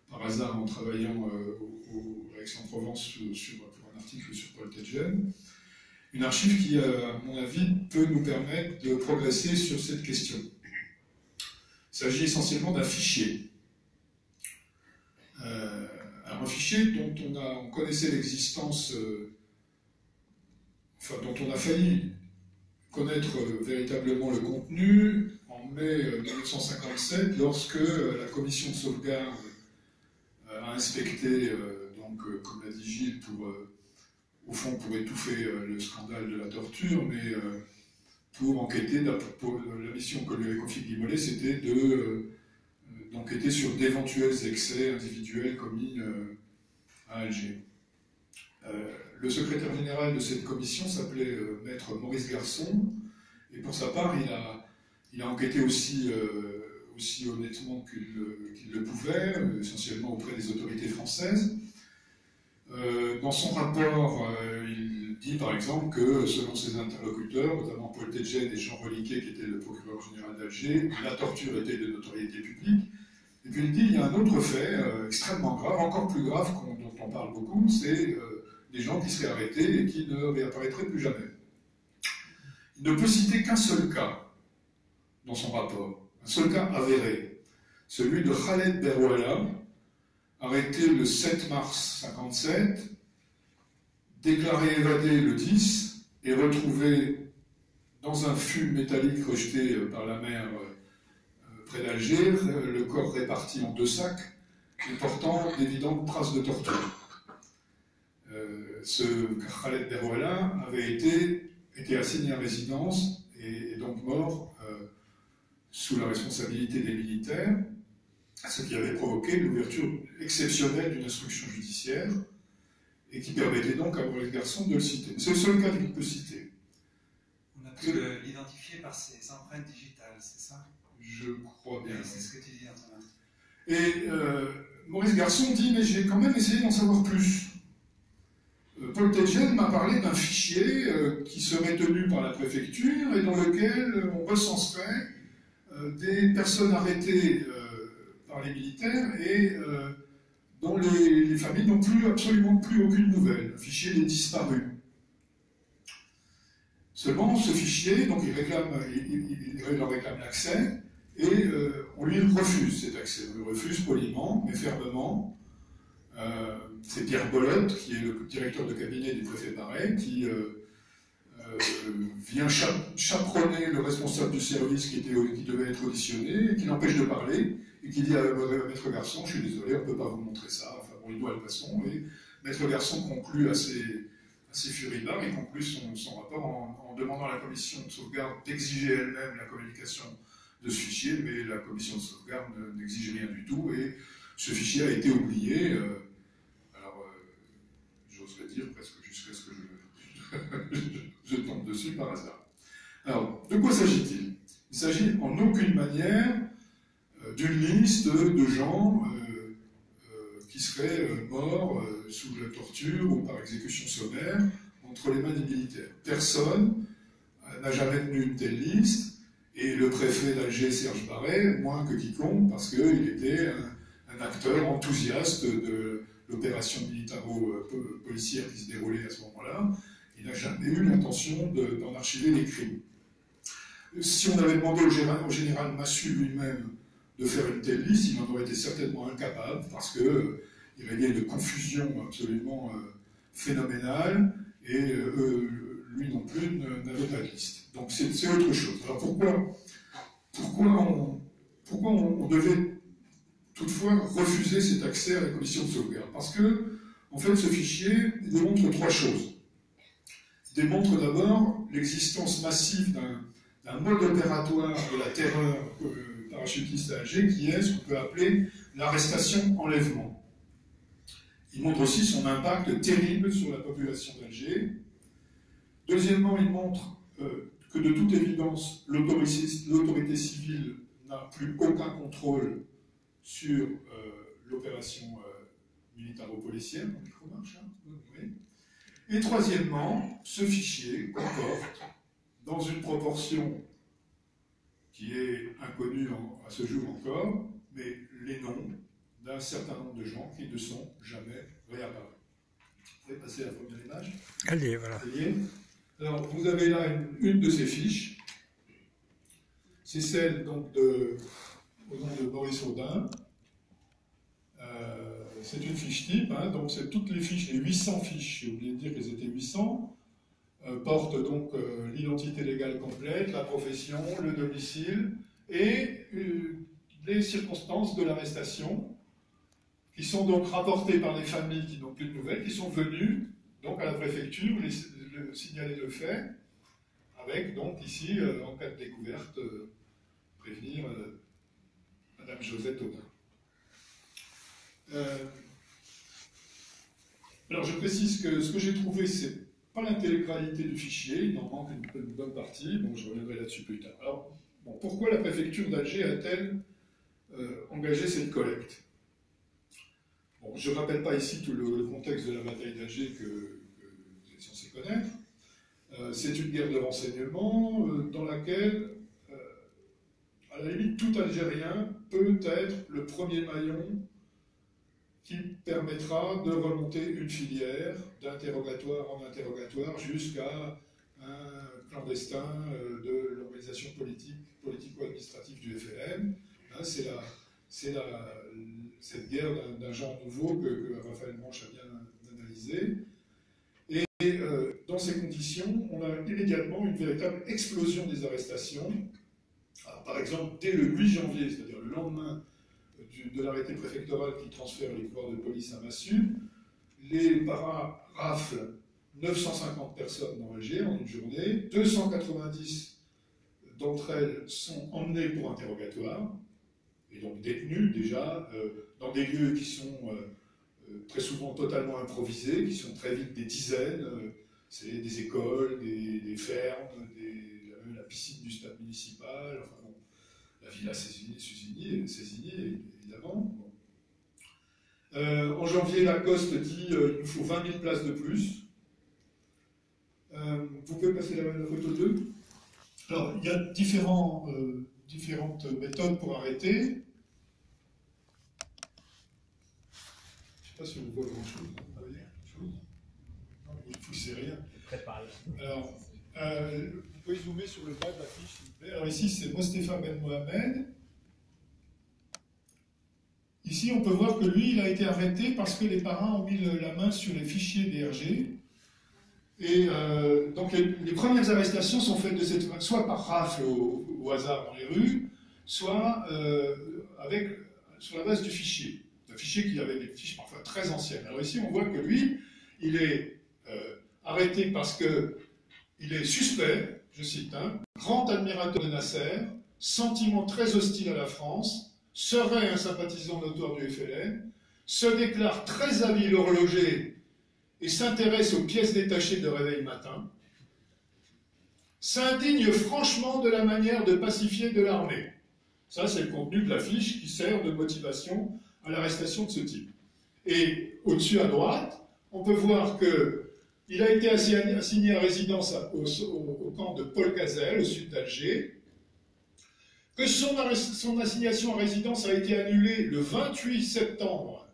par hasard en travaillant à Aix-en-Provence pour un article sur Paul Tedjen. Une archive qui, à mon avis, peut nous permettre de progresser sur cette question. Il s'agit essentiellement d'un fichier. Alors un fichier dont on connaissait l'existence, dont on a failli connaître véritablement le contenu en mai 1957, lorsque la commission de sauvegarde a inspecté, comme l'a dit Gilles, au fond pour étouffer le scandale de la torture, mais pour enquêter, la mission que lui avait confiée Guy Mollet, c'était d'enquêter sur d'éventuels excès individuels commis à Alger. Le secrétaire général de cette commission s'appelait Maître Maurice Garçon, et pour sa part, il a enquêté aussi honnêtement qu'il le pouvait, essentiellement auprès des autorités françaises. Dans son rapport, il dit par exemple que, selon ses interlocuteurs, notamment Paul Tedjen et Jean Reliquet, qui était le procureur général d'Alger, la torture était de notoriété publique. Et puis il dit il y a un autre fait extrêmement grave, encore plus grave, dont on parle beaucoup, c'est des gens qui seraient arrêtés et qui ne réapparaîtraient plus jamais. Il ne peut citer qu'un seul cas dans son rapport, un seul cas avéré, celui de Khaled Berwala, arrêté le 7 mars 1957, déclaré évadé le 10 et retrouvé dans un fût métallique rejeté par la mer près d'Alger, le corps réparti en 2 sacs, et portant d'évidentes traces de torture. ce Khaled Derouala avait été assigné à résidence et donc mort sous la responsabilité des militaires, ce qui avait provoqué l'ouverture exceptionnelle d'une instruction judiciaire et qui permettait donc à Maurice Garçon de le citer. C'est le seul cas qu'il peut citer. On a pu l'identifier par ses empreintes digitales, c'est ça? Je crois bien. C'est ce que tu dis, Antonin. Et Maurice Garçon dit, mais j'ai quand même essayé d'en savoir plus. Paul Tedjen m'a parlé d'un fichier qui serait tenu par la préfecture et dans lequel on recenserait des personnes arrêtées par les militaires et dont les familles n'ont absolument plus aucune nouvelle. Un fichier des disparus. Seulement, ce fichier, donc il leur réclame l'accès et on lui refuse cet accès. On lui refuse poliment, mais fermement. C'est Pierre Bolotte, qui est le directeur de cabinet du préfet Marais, qui vient chaperonner le responsable du service qui devait être auditionné, et qui l'empêche de parler, et qui dit à Maître Garçon, je suis désolé, on ne peut pas vous montrer ça, enfin bon, il doit le façon, et Maître Garçon conclut assez furibard, il conclut son rapport en demandant à la commission de sauvegarde d'exiger elle-même la communication de ce fichier, mais la commission de sauvegarde n'exige rien du tout, et ce fichier a été oublié, j'oserais dire presque jusqu'à ce que je tombe dessus par hasard. Alors, de quoi s'agit-il? Il s'agit en aucune manière d'une liste de gens qui seraient morts sous la torture ou par exécution sommaire entre les mains des militaires. Personne n'a jamais tenu une telle liste, et le préfet d'Alger, Serge Barret, moins que quiconque, parce qu'il était un acteur enthousiaste de l'opération militaro-policière qui se déroulait à ce moment-là. Il n'a jamais eu l'intention d'en archiver les crimes. Si on avait demandé au général Massu lui-même de faire une telle liste, il en aurait été certainement incapable, parce qu'il régnait une confusion absolument phénoménale, et lui non plus n'avait pas de liste. Donc c'est autre chose. Alors pourquoi on devait toutefois refuser cet accès à la commission de sauvegarde? Parce que, en fait, ce fichier démontre trois choses. Il démontre d'abord l'existence massive d'un mode opératoire de la terreur parachutiste à Alger, qui est ce qu'on peut appeler l'arrestation-enlèvement. Il montre aussi son impact terrible sur la population d'Alger. Deuxièmement, il montre que de toute évidence, l'autorité civile n'a plus aucun contrôle sur l'opération militaro-policière. Mon micro marche, hein? Oui. Et troisièmement, ce fichier comporte, dans une proportion qui est inconnue à ce jour encore, mais les noms d'un certain nombre de gens qui ne sont jamais réapparus. Vous pouvez passer à la première image? Allez, voilà. Alors, vous avez là une de ces fiches. C'est celle donc au nom de Maurice Audin. C'est une fiche type, hein, donc c'est toutes les fiches, les 800 fiches, j'ai oublié de dire qu'elles étaient 800, portent donc l'identité légale complète, la profession, le domicile et les circonstances de l'arrestation, qui sont donc rapportées par les familles qui n'ont plus de nouvelles, qui sont venues donc à la préfecture signaler le fait, avec donc ici, en cas de découverte, prévenir Madame Josette Audin. Alors je précise que ce que j'ai trouvé, c'est pas l'intégralité du fichier, il en manque une bonne partie, bon je reviendrai là-dessus plus tard. Alors, bon, pourquoi la préfecture d'Alger a-t-elle engagé cette collecte? Bon, je ne rappelle pas ici tout le contexte de la bataille d'Alger que vous êtes censé connaître. C'est une guerre de renseignement dans laquelle, à la limite, tout Algérien peut être le premier maillon qui permettra de remonter une filière d'interrogatoire en interrogatoire jusqu'à un clandestin de l'organisation politico-administrative du FLN. Hein, c'est cette guerre d'un genre nouveau que Raphaël Branche a bien analysé. Et dans ces conditions, on a immédiatement une véritable explosion des arrestations. Alors, par exemple, dès le 8 janvier, c'est-à-dire le lendemain de l'arrêté préfectoral qui transfère les pouvoirs de police à Massu, les paras raflent 950 personnes dans Alger en une journée, 290 d'entre elles sont emmenées pour interrogatoire, et donc détenues déjà, dans des lieux qui sont très souvent totalement improvisés, qui sont très vite des dizaines, c'est des écoles, des fermes, la piscine du stade municipal, enfin bon, la villa Sésigny, évidemment. Bon. En janvier, Lacoste dit il nous faut 20 000 places de plus. Vous pouvez passer la photo 2. Alors, il y a différentes méthodes pour arrêter. Je ne sais pas si on voit grand-chose. Non, il faut c'est rien. Alors, vous pouvez zoomer sur le bas de la fiche, s'il vous plaît. Alors ici, c'est Mostefa Ben Mohamed. Ici, on peut voir que lui, il a été arrêté parce que les parents ont mis la main sur les fichiers DRG. Et donc, les premières arrestations sont faites de soit par rafle au hasard dans les rues, soit sur la base du fichier. Un fichier qui avait des fiches parfois très anciennes. Alors ici, on voit que lui, il est arrêté parce qu'il est suspect, je cite, grand admirateur de Nasser, sentiment très hostile à la France, serait un sympathisant notoire du FLN, se déclare très habile horloger et s'intéresse aux pièces détachées de réveil matin, s'indigne franchement de la manière de pacifier de l'armée. Ça, c'est le contenu de la fiche qui sert de motivation à l'arrestation de ce type. Et au-dessus à droite, on peut voir qu'il a été assigné à résidence au camp de Paul Cazel, au sud d'Alger, que son assignation à résidence a été annulée le 28 septembre.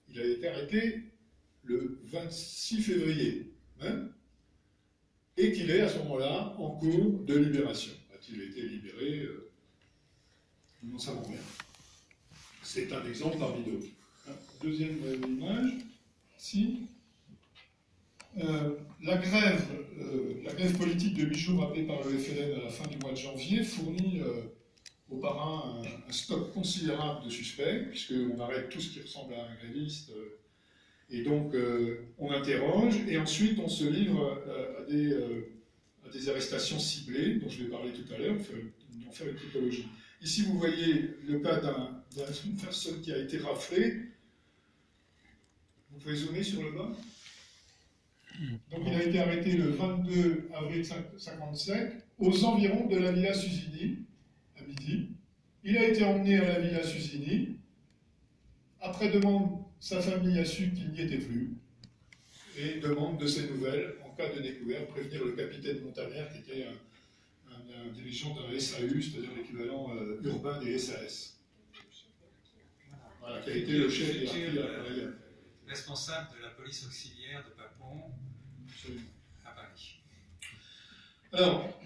Il a été arrêté le 26 février, même, et qu'il est à ce moment-là en cours de libération. A-t-il été libéré? Nous n'en savons rien. C'est un exemple parmi d'autres. Deuxième image, ici. La grève politique de 8 jours appelée par le FLN à la fin du mois de janvier fournit aux parrains un stock considérable de suspects, puisqu'on arrête tout ce qui ressemble à un gréviste, et donc on interroge, et ensuite on se livre à des arrestations ciblées, dont je vais parler tout à l'heure, on fait une typologie. Ici vous voyez le cas d'une personne qui a été raflée. Vous pouvez zoomer sur le bas? Donc il a été arrêté le 22 avril 1957 aux environs de la villa Susini, à midi. Il a été emmené à la villa Susini. Après demande, sa famille a su qu'il n'y était plus et demande de ses nouvelles en cas de découverte, prévenir le capitaine Montaner qui était un dirigeant d'un SAU, c'est-à-dire l'équivalent urbain des SAS. Voilà, qui a été le chef de la responsable de la police auxiliaire de Papon à Paris. Alors,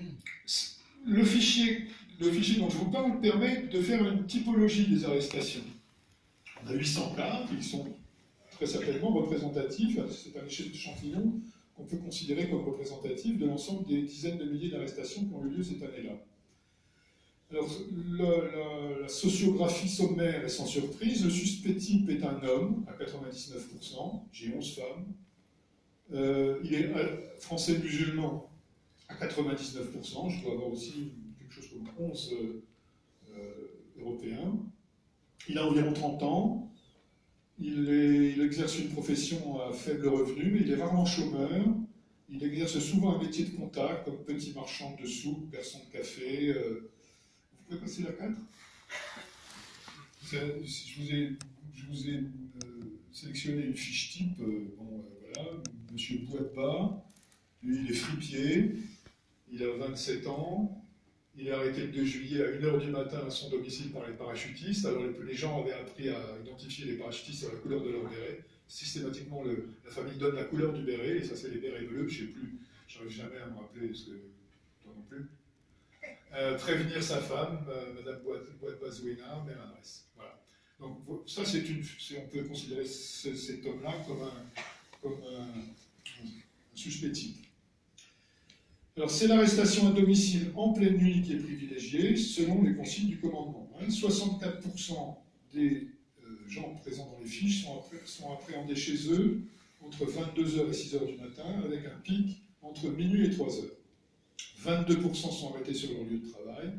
le fichier dont je vous parle permet de faire une typologie des arrestations. On a 800 cas qui sont très certainement représentatifs, c'est un échantillon qu'on peut considérer comme représentatif de l'ensemble des dizaines de milliers d'arrestations qui ont eu lieu cette année-là. Alors, la sociographie sommaire est sans surprise. Le suspect type est un homme, à 99%, j'ai 11 femmes. Il est français musulman, à 99%, je dois avoir aussi quelque chose comme 11 Européens. Il a environ 30 ans, il exerce une profession à faible revenu, mais il est rarement chômeur. Il exerce souvent un métier de contact, comme petit marchand de soupe, garçon de café. Vous pouvez passer la 4 ? Je vous ai sélectionné une fiche type. Voilà, monsieur Boitba, lui il est fripier, il a 27 ans, il est arrêté le 2 juillet à 1h du matin à son domicile par les parachutistes. Alors les gens avaient appris à identifier les parachutistes à la couleur de leur béret. Systématiquement, la famille donne la couleur du béret, et ça c'est les bérets bleus, je ne sais plus, j'arrive jamais à me rappeler, parce que toi non plus. Prévenir sa femme, Madame Boitba-Zouena, même adresse. Voilà. Donc ça, on peut considérer cet homme-là comme un suspect type. Alors c'est l'arrestation à domicile en pleine nuit qui est privilégiée, selon les consignes du commandement. 64% des gens présents dans les fiches sont appréhendés chez eux entre 22h et 6h du matin, avec un pic entre minuit et 3h. 22% sont arrêtés sur leur lieu de travail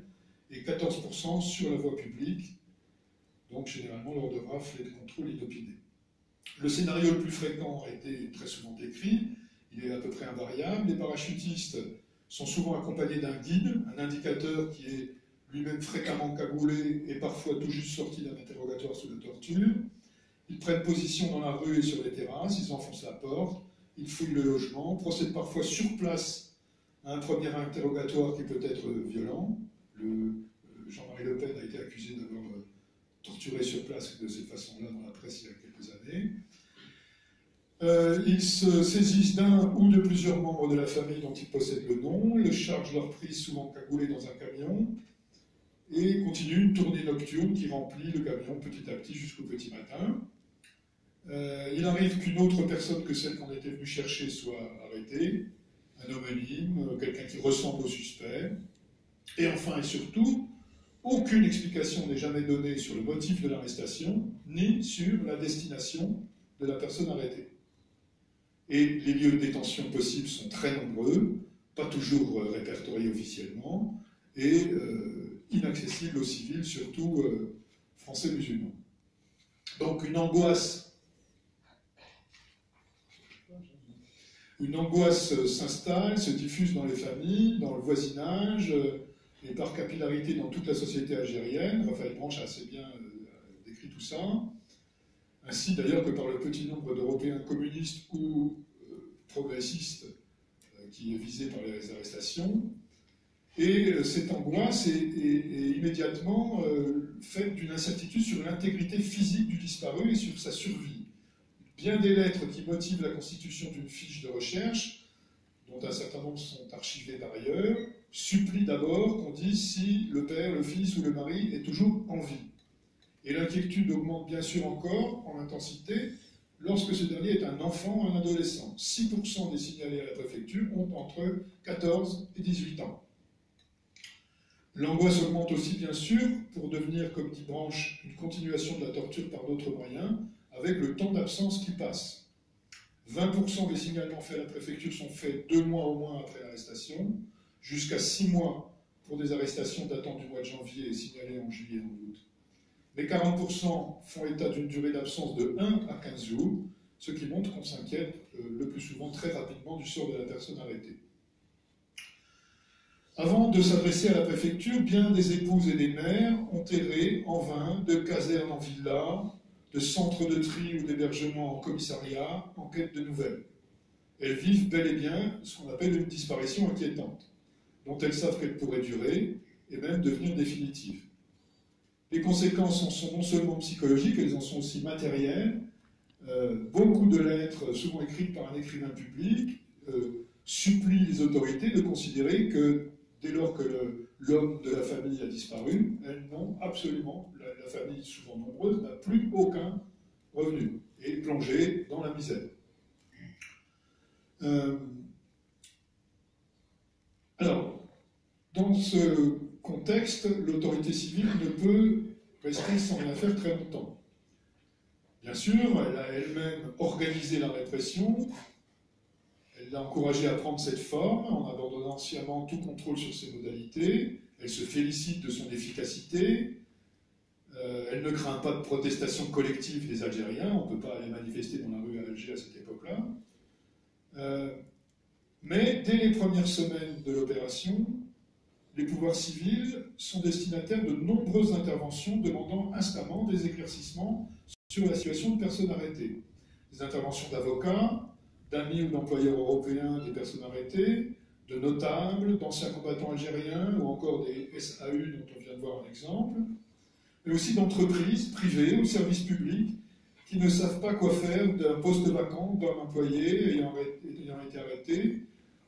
et 14% sur la voie publique, donc généralement lors de rafles et de contrôles inopinés. Le scénario le plus fréquent a été très souvent décrit, il est à peu près invariable. Les parachutistes sont souvent accompagnés d'un guide, un indicateur qui est lui-même fréquemment cagoulé et parfois tout juste sorti d'un interrogatoire sous la torture. Ils prennent position dans la rue et sur les terrasses, ils enfoncent la porte, ils fouillent le logement, procèdent parfois sur place à un premier interrogatoire qui peut être violent. Jean-Marie Le Pen a été accusé d'avoir torturé sur place de cette façon-là dans la presse il y a quelques années. Ils se saisissent d'un ou de plusieurs membres de la famille dont ils possèdent le nom, les chargent leur prise souvent cagoulés dans un camion et continuent une tournée nocturne qui remplit le camion petit à petit jusqu'au petit matin. Il arrive qu'une autre personne que celle qu'on était venu chercher soit arrêtée, un homonyme, quelqu'un qui ressemble au suspect. Et enfin et surtout, aucune explication n'est jamais donnée sur le motif de l'arrestation, ni sur la destination de la personne arrêtée. Et les lieux de détention possibles sont très nombreux, pas toujours répertoriés officiellement, et inaccessibles aux civils, surtout français musulmans. Donc une angoisse s'installe, se diffuse dans les familles, dans le voisinage, et par capillarité dans toute la société algérienne. Raphaël Branche a assez bien décrit tout ça. Ainsi d'ailleurs que par le petit nombre d'Européens communistes ou progressistes qui est visé par les arrestations. Et cette angoisse est immédiatement faite d'une incertitude sur l'intégrité physique du disparu et sur sa survie. Bien des lettres qui motivent la constitution d'une fiche de recherche, dont un certain nombre sont archivées par ailleurs, supplient d'abord qu'on dise si le père, le fils ou le mari est toujours en vie. Et l'inquiétude augmente bien sûr encore en intensité lorsque ce dernier est un enfant ou un adolescent. 6% des signalés à la préfecture ont entre 14 et 18 ans. L'angoisse augmente aussi bien sûr pour devenir, comme dit Branche, une continuation de la torture par d'autres moyens, avec le temps d'absence qui passe. 20% des signalements faits à la préfecture sont faits 2 mois au moins après l'arrestation, jusqu'à 6 mois pour des arrestations datant du mois de janvier et signalées en juillet et en août. Mais 40% font état d'une durée d'absence de 1 à 15 jours, ce qui montre qu'on s'inquiète le plus souvent très rapidement du sort de la personne arrêtée. Avant de s'adresser à la préfecture, bien des épouses et des mères ont erré en vain de casernes en villa, de centres de tri ou d'hébergement en commissariat, en quête de nouvelles. Elles vivent bel et bien ce qu'on appelle une disparition inquiétante, dont elles savent qu'elle pourrait durer et même devenir définitive. Les conséquences en sont non seulement psychologiques, elles en sont aussi matérielles. Beaucoup de lettres, souvent écrites par un écrivain public, supplient les autorités de considérer que dès lors que l'homme de la famille a disparu, elles n'ont absolument, la famille souvent nombreuse, n'a plus aucun revenu et est plongée dans la misère. Alors, dans ce contexte, l'autorité civile ne peut rester sans rien faire très longtemps. Bien sûr, elle a elle-même organisé la répression, elle l'a encouragée à prendre cette forme en abandonnant sciemment tout contrôle sur ses modalités, elle se félicite de son efficacité, elle ne craint pas de protestation collective des Algériens, on ne peut pas aller manifester dans la rue à Alger à cette époque-là. Mais dès les premières semaines de l'opération, les pouvoirs civils sont destinataires de nombreuses interventions demandant instamment des éclaircissements sur la situation de personnes arrêtées. Des interventions d'avocats, d'amis ou d'employeurs européens des personnes arrêtées, de notables, d'anciens combattants algériens ou encore des SAU dont on vient de voir un exemple, mais aussi d'entreprises privées ou services publics qui ne savent pas quoi faire d'un poste vacant d'un employé ayant été arrêté,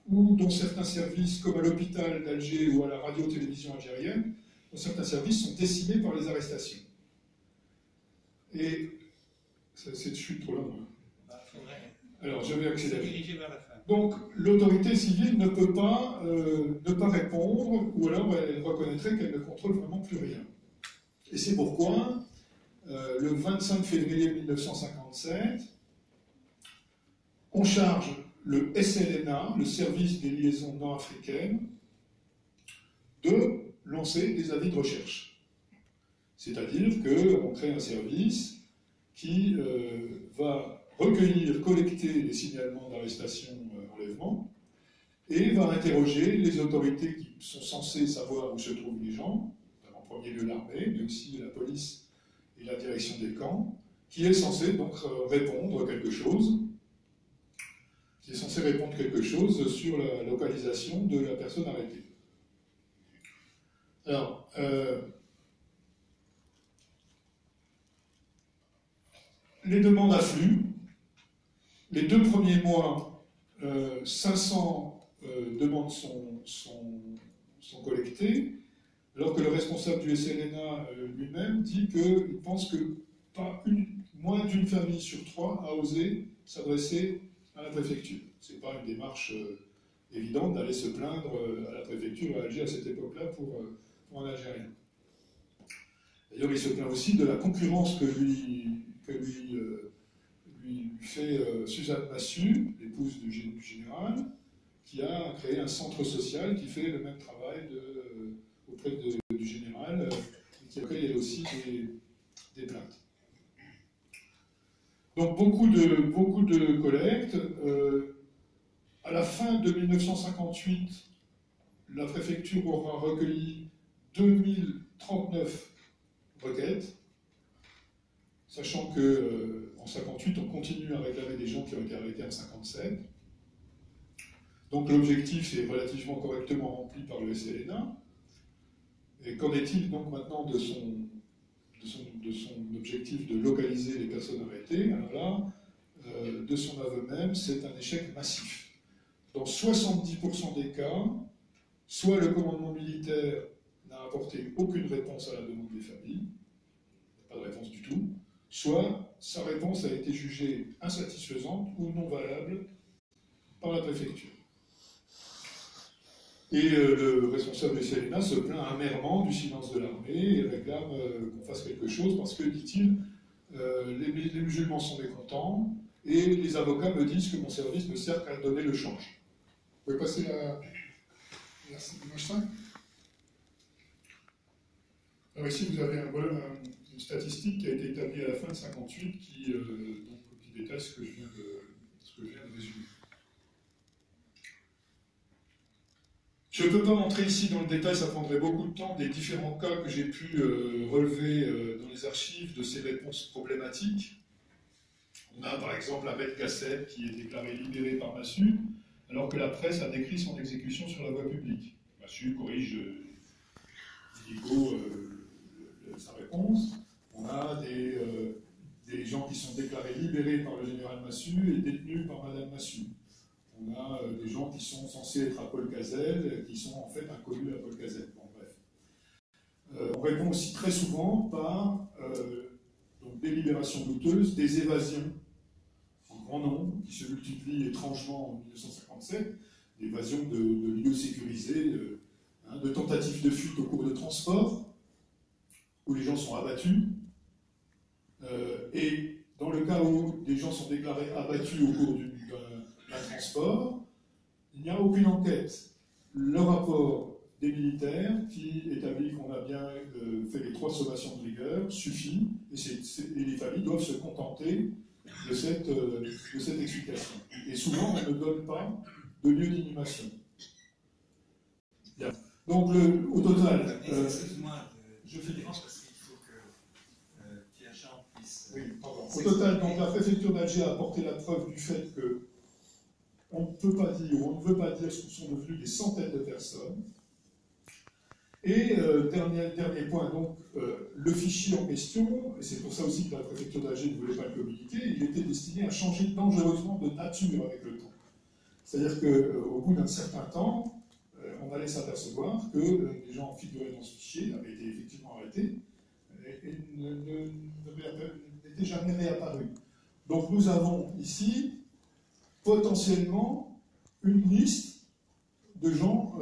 ou dont certains services, comme à l'hôpital d'Alger ou à la radio-télévision algérienne, dont certains services sont décimés par les arrestations. Et cette chute trop longue. Alors, je vais accélérer. Donc, l'autorité civile ne peut pas ne pas répondre, ou alors elle reconnaîtrait qu'elle ne contrôle vraiment plus rien. Et c'est pourquoi le 25 février 1957, on charge le SLNA, le service des liaisons nord-africaines, de lancer des avis de recherche. C'est-à-dire qu'on crée un service qui va recueillir, collecter les signalements d'arrestation, enlèvement, et va interroger les autorités qui sont censées savoir où se trouvent les gens, en premier lieu l'armée, mais aussi la police et la direction des camps, qui est censée donc répondre quelque chose, sur la localisation de la personne arrêtée. Alors, les demandes affluent. Les 2 premiers mois, 500 demandes sont collectées, alors que le responsable du SLNA lui-même dit qu'il pense que moins d'une famille sur 3 a osé s'adresser à la préfecture. Ce n'est pas une démarche évidente d'aller se plaindre à la préfecture à Alger à cette époque-là pour un Algérien. D'ailleurs, il se plaint aussi de la concurrence que lui fait Suzanne Massu, l'épouse du général, qui a créé un centre social qui fait le même travail auprès du général, et qui recueille aussi des plaintes. Donc beaucoup de collectes. À la fin de 1958, la préfecture aura recueilli 2039 requêtes, sachant qu'en 1958, on continue à réclamer des gens qui ont été arrêtés en 1957. Donc l'objectif est relativement correctement rempli par le SLNA. Et qu'en est-il donc maintenant de son objectif de localiser les personnes arrêtées? Alors là, de son aveu même, c'est un échec massif. Dans 70% des cas, soit le commandement militaire n'a apporté aucune réponse à la demande des familles, pas de réponse du tout, soit sa réponse a été jugée insatisfaisante ou non valable par la préfecture. Et le responsable du SLNA se plaint amèrement du silence de l'armée et réclame qu'on fasse quelque chose parce que, dit-il, les musulmans sont mécontents et les avocats me disent que mon service ne sert qu'à donner le change. Vous pouvez passer la image 5 ? Alors ici, vous avez une statistique qui a été établie à la fin de 1958 qui détaille ce que je viens de résumer. Je ne peux pas entrer ici dans le détail, ça prendrait beaucoup de temps, des différents cas que j'ai pu relever dans les archives de ces réponses problématiques. On a par exemple Ahmed Kassem qui est déclaré libéré par Massu, alors que la presse a décrit son exécution sur la voie publique. Massu corrige illico sa réponse. On a des gens qui sont déclarés libérés par le général Massu et détenus par Madame Massu. On a des gens qui sont censés être à Paul Cazel, qui sont en fait inconnus à Paul Cazel. Bon, bref. On répond aussi très souvent par donc des libérations douteuses, des évasions en grand nombre, qui se multiplient étrangement en 1957, des évasions de lieux sécurisés, de tentatives de fuite au cours de transport, où les gens sont abattus. Et dans le cas où des gens sont déclarés abattus au cours d'un transport, il n'y a aucune enquête. Le rapport des militaires qui établit qu'on a bien fait les 3 sommations de rigueur suffit, et les familles doivent se contenter de cette explication. Et souvent, on ne donne pas de lieu d'inhumation. Donc, au total... Excuse-moi, je fais défense parce qu'il faut que Pierre-Jean puisse... Oui, pardon. Au total, donc, la préfecture d'Alger a apporté la preuve du fait que on ne peut pas dire, ou on ne veut pas dire ce que sont devenus des centaines de personnes. Et dernier point, donc, le fichier en question, et c'est pour ça aussi que la préfecture d'Alger ne voulait pas le communiquer, il était destiné à changer dangereusement de nature avec le temps. C'est-à-dire qu'au bout d'un certain temps, on allait s'apercevoir que les gens figurés dans ce fichier avaient été effectivement arrêtés et n'étaient jamais réapparus. Donc nous avons ici potentiellement une liste de gens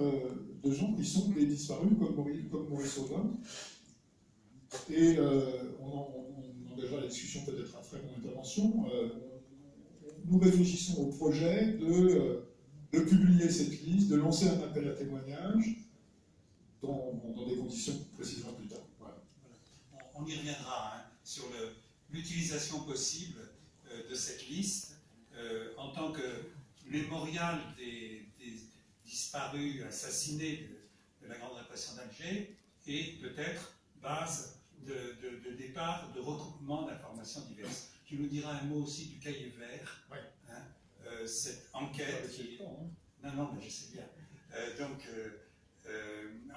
qui sont des disparus comme Maurice Audin. Et on engagera la discussion peut-être après mon intervention. Nous réfléchissons au projet de publier cette liste, de lancer un appel à témoignages dans des conditions qu'on précisera plus tard. Voilà. On y reviendra hein, sur l'utilisation possible de cette liste en tant que mémorial des disparus, assassinés de la grande répression d'Alger et peut-être base de départ, de recoupement d'informations diverses. Tu nous diras un mot aussi du cahier vert, ouais. Hein, cette enquête qui... Non, mais je sais bien.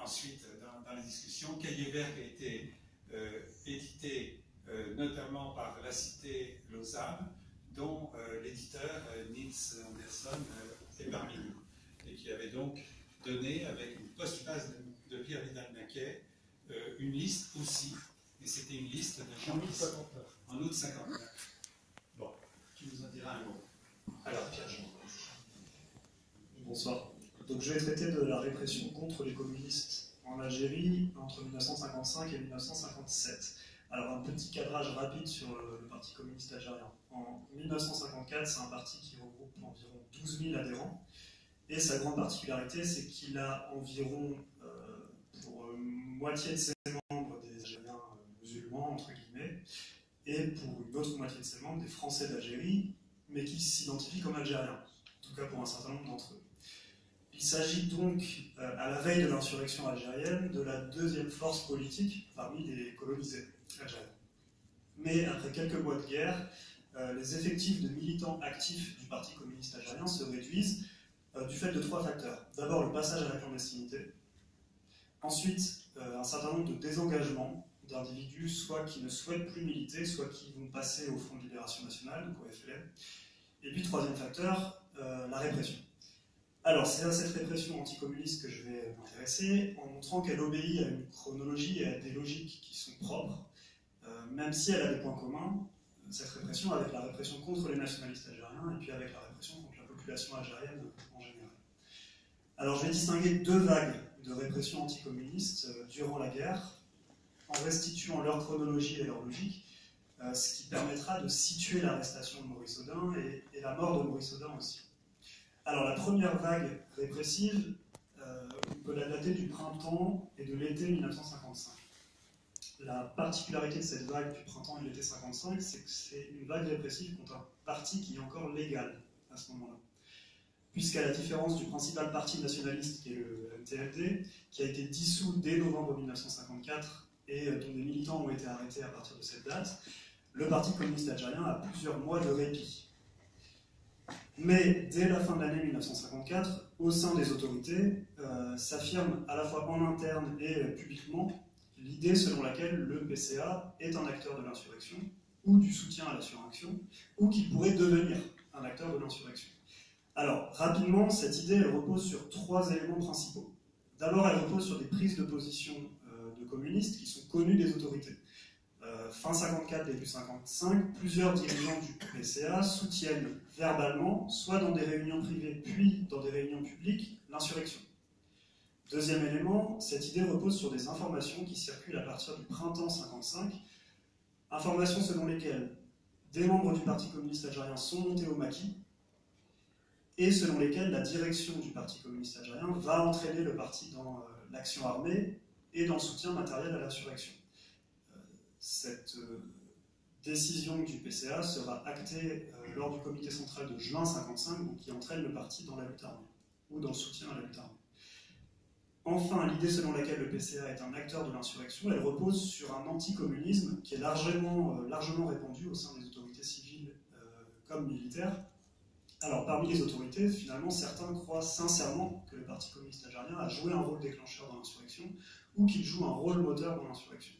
Ensuite, dans les discussions, cahier vert qui a été édité notamment par La Cité Lausanne, dont l'éditeur Nils Anderson est parmi nous, et qui avait donc donné, avec une postface de Pierre Vidal-Naquet, une liste aussi, et c'était une liste de gens qui sont en août 59. Bon, tu nous en diras un mot. Alors, Pierre-Jean. Bonsoir. Donc, je vais traiter de la répression contre les communistes en Algérie entre 1955 et 1957. Alors, un petit cadrage rapide sur le Parti communiste algérien. En 1954, c'est un parti qui regroupe environ 12 000 adhérents. Et sa grande particularité, c'est qu'il a environ, pour moitié de ses membres, des Algériens musulmans, entre guillemets, et pour une autre moitié de ses membres, des Français d'Algérie, mais qui s'identifient comme Algériens, en tout cas pour un certain nombre d'entre eux. Il s'agit donc, à la veille de l'insurrection algérienne, de la deuxième force politique parmi les colonisés algériens. Mais après quelques mois de guerre, les effectifs de militants actifs du Parti communiste algérien se réduisent du fait de trois facteurs. D'abord, le passage à la clandestinité. Ensuite, un certain nombre de désengagements d'individus, soit qui ne souhaitent plus militer, soit qui vont passer au Front de Libération Nationale, donc au FLN. Et puis, troisième facteur, la répression. Alors, c'est à cette répression anticommuniste que je vais m'intéresser, en montrant qu'elle obéit à une chronologie et à des logiques qui sont propres, même si elle a des points communs, cette répression, avec la répression contre les nationalistes algériens, et puis avec la répression contre la population algérienne en général. Alors, je vais distinguer deux vagues de répression anticommuniste durant la guerre, en restituant leur chronologie et leur logique, ce qui permettra de situer l'arrestation de Maurice Audin et la mort de Maurice Audin aussi. Alors, la première vague répressive, on peut la dater du printemps et de l'été 1955. La particularité de cette vague du printemps et de l'été 55, c'est que c'est une vague répressive contre un parti qui est encore légal à ce moment-là. Puisqu'à la différence du principal parti nationaliste qui est le MTLD, qui a été dissous dès novembre 1954 et dont des militants ont été arrêtés à partir de cette date, le Parti communiste algérien a plusieurs mois de répit. Mais dès la fin de l'année 1954, au sein des autorités, s'affirme à la fois en interne et publiquement l'idée selon laquelle le PCA est un acteur de l'insurrection, ou du soutien à l'insurrection, ou qu'il pourrait devenir un acteur de l'insurrection. Alors, rapidement, cette idée elle repose sur trois éléments principaux. D'abord, elle repose sur des prises de position de communistes qui sont connues des autorités. Fin 54, début 55, plusieurs dirigeants du PCA soutiennent verbalement, soit dans des réunions privées, puis dans des réunions publiques, l'insurrection. Deuxième élément, cette idée repose sur des informations qui circulent à partir du printemps 55, informations selon lesquelles des membres du Parti communiste algérien sont montés au maquis, et selon lesquelles la direction du Parti communiste algérien va entraîner le parti dans l'action armée et dans le soutien matériel à l'insurrection. Cette décision du PCA sera actée lors du comité central de juin 55, qui entraîne le parti dans la lutte armée, ou dans le soutien à la lutte armée. Enfin, l'idée selon laquelle le PCA est un acteur de l'insurrection, elle repose sur un anticommunisme qui est largement répandu au sein des autorités civiles comme militaires. Alors, parmi les autorités, finalement, certains croient sincèrement que le Parti communiste algérien a joué un rôle déclencheur dans l'insurrection, ou qu'il joue un rôle moteur dans l'insurrection.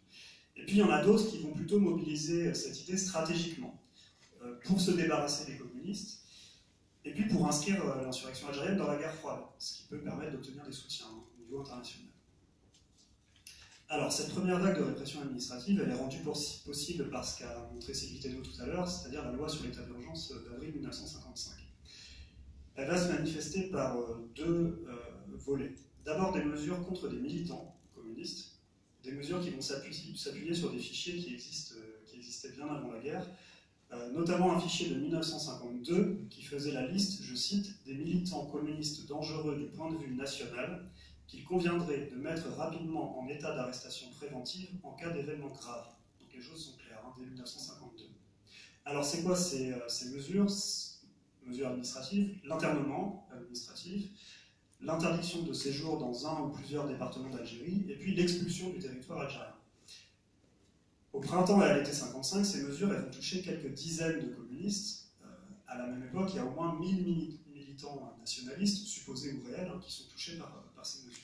Et puis, il y en a d'autres qui vont plutôt mobiliser cette idée stratégiquement, pour se débarrasser des communistes, et puis pour inscrire l'insurrection algérienne dans la guerre froide, ce qui peut permettre d'obtenir des soutiens au niveau international. Alors, cette première vague de répression administrative, elle est rendue possible par ce qu'a montré Sylvie Thénault tout à l'heure, c'est-à-dire la loi sur l'état d'urgence d'avril 1955. Elle va se manifester par deux volets. D'abord, des mesures contre des militants communistes, des mesures qui vont s'appuyer sur des fichiers qui existaient bien avant la guerre, notamment un fichier de 1952 qui faisait la liste, je cite, des militants communistes dangereux du point de vue national qu'il conviendrait de mettre rapidement en état d'arrestation préventive en cas d'événement grave. Donc les choses sont claires, dès 1952. Alors c'est quoi ces mesures? Mesures administratives, l'internement administratif, l'interdiction de séjour dans un ou plusieurs départements d'Algérie, et puis l'expulsion du territoire algérien. Au printemps et à l'été 55, ces mesures elles vont toucher quelques dizaines de communistes. À la même époque, il y a au moins 1000 militants nationalistes, supposés ou réels, qui sont touchés par ces mesures.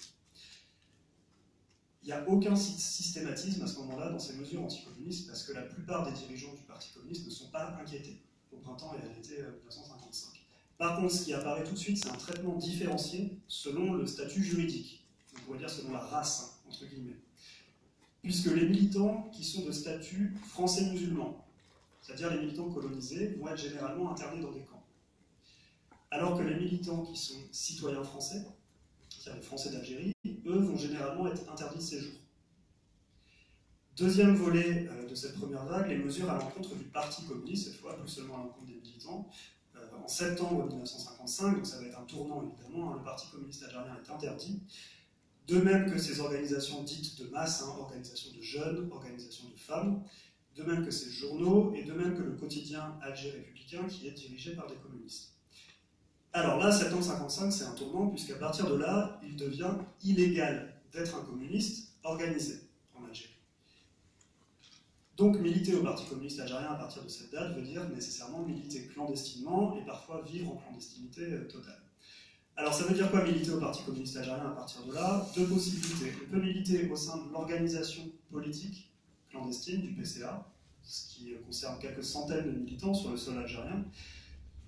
Il n'y a aucun systématisme à ce moment-là dans ces mesures anticommunistes, parce que la plupart des dirigeants du Parti communiste ne sont pas inquiétés au printemps et à l'été 1955. Par contre, ce qui apparaît tout de suite, c'est un traitement différencié selon le statut juridique. On pourrait dire selon la race, entre guillemets. Puisque les militants qui sont de statut français-musulman, c'est-à-dire les militants colonisés, vont être généralement internés dans des camps. Alors que les militants qui sont citoyens français, c'est-à-dire les Français d'Algérie, eux vont généralement être interdits de séjour. Deuxième volet de cette première vague, les mesures à l'encontre du Parti communiste, cette fois plus seulement à l'encontre des militants. En septembre 1955, donc ça va être un tournant évidemment, le Parti communiste algérien est interdit, de même que ces organisations dites de masse, organisations de jeunes, organisations de femmes, de même que ces journaux, et de même que le quotidien Alger républicain qui est dirigé par des communistes. Alors là, septembre 1955, c'est un tournant, puisqu'à partir de là, il devient illégal d'être un communiste organisé en Algérie. Donc militer au Parti communiste algérien à partir de cette date veut dire nécessairement militer clandestinement et parfois vivre en clandestinité totale. Alors ça veut dire quoi militer au Parti communiste algérien à partir de là? Deux possibilités. On peut militer au sein de l'organisation politique clandestine du PCA, ce qui concerne quelques centaines de militants sur le sol algérien.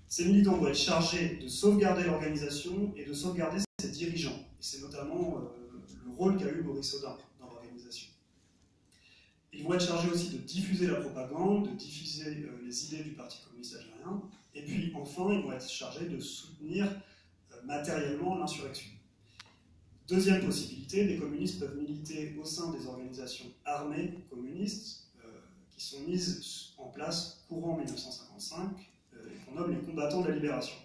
Ces militants doivent être chargés de sauvegarder l'organisation et de sauvegarder ses dirigeants. Et c'est notamment le rôle qu'a eu Boris Audin dans l'organisation. Ils vont être chargés aussi de diffuser la propagande, de diffuser les idées du Parti communiste algérien, et puis enfin, ils vont être chargés de soutenir matériellement l'insurrection. Deuxième possibilité, les communistes peuvent militer au sein des organisations armées communistes qui sont mises en place courant 1955 et qu'on nomme les combattants de la libération.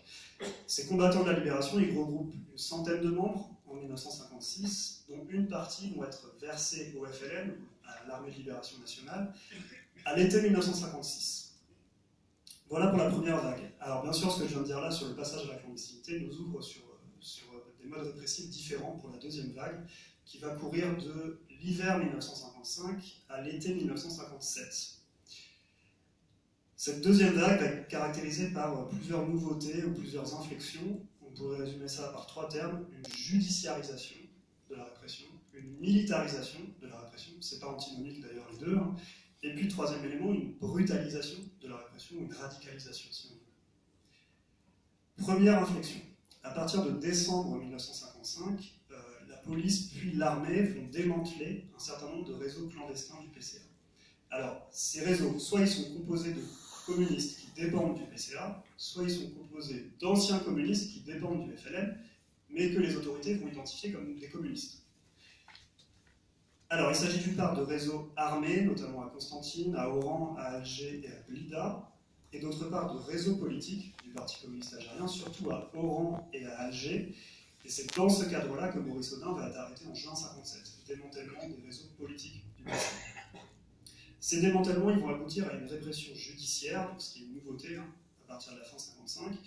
Ces combattants de la libération, ils regroupent une centaine de membres en 1956, dont une partie vont être versés au FLN, à l'Armée de Libération Nationale, à l'été 1956. Voilà pour la première vague. Alors bien sûr, ce que je viens de dire là sur le passage à la clandestinité nous ouvre sur des modes répressifs différents pour la deuxième vague, qui va courir de l'hiver 1955 à l'été 1957. Cette deuxième vague va être caractérisée par plusieurs nouveautés ou plusieurs inflexions. On pourrait résumer ça par trois termes: une judiciarisation de la répression, une militarisation de la répression, c'est pas antinomique d'ailleurs les deux, et puis troisième élément, une brutalisation de la répression, ou une radicalisation si on veut. Première inflexion. À partir de décembre 1955, la police puis l'armée vont démanteler un certain nombre de réseaux clandestins du PCA. Alors, ces réseaux, soit ils sont composés de communistes qui dépendent du PCA, soit ils sont composés d'anciens communistes qui dépendent du FLN, mais que les autorités vont identifier comme des communistes. Alors, il s'agit d'une part de réseaux armés, notamment à Constantine, à Oran, à Alger et à Blida, et d'autre part de réseaux politiques du Parti communiste algérien, surtout à Oran et à Alger. Et c'est dans ce cadre-là que Boris Audin va être arrêté en juin 1957, le démantèlement des réseaux politiques du PCA. Ces démantèlements ils vont aboutir à une répression judiciaire, ce qui est une nouveauté à partir de la fin 1955.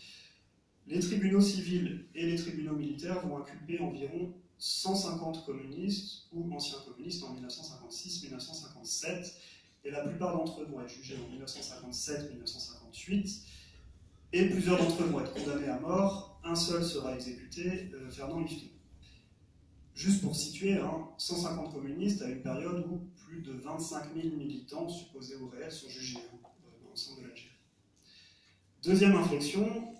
Les tribunaux civils et les tribunaux militaires vont inculper environ 150 communistes ou anciens communistes en 1956-1957, et la plupart d'entre eux vont être jugés en 1957-1958, et plusieurs d'entre eux vont être condamnés à mort. Un seul sera exécuté, Fernand Lifton. Juste pour situer, 150 communistes à une période où plus de 25 000 militants, supposés ou réels, sont jugés dans l'ensemble de l'Algérie. Deuxième inflexion,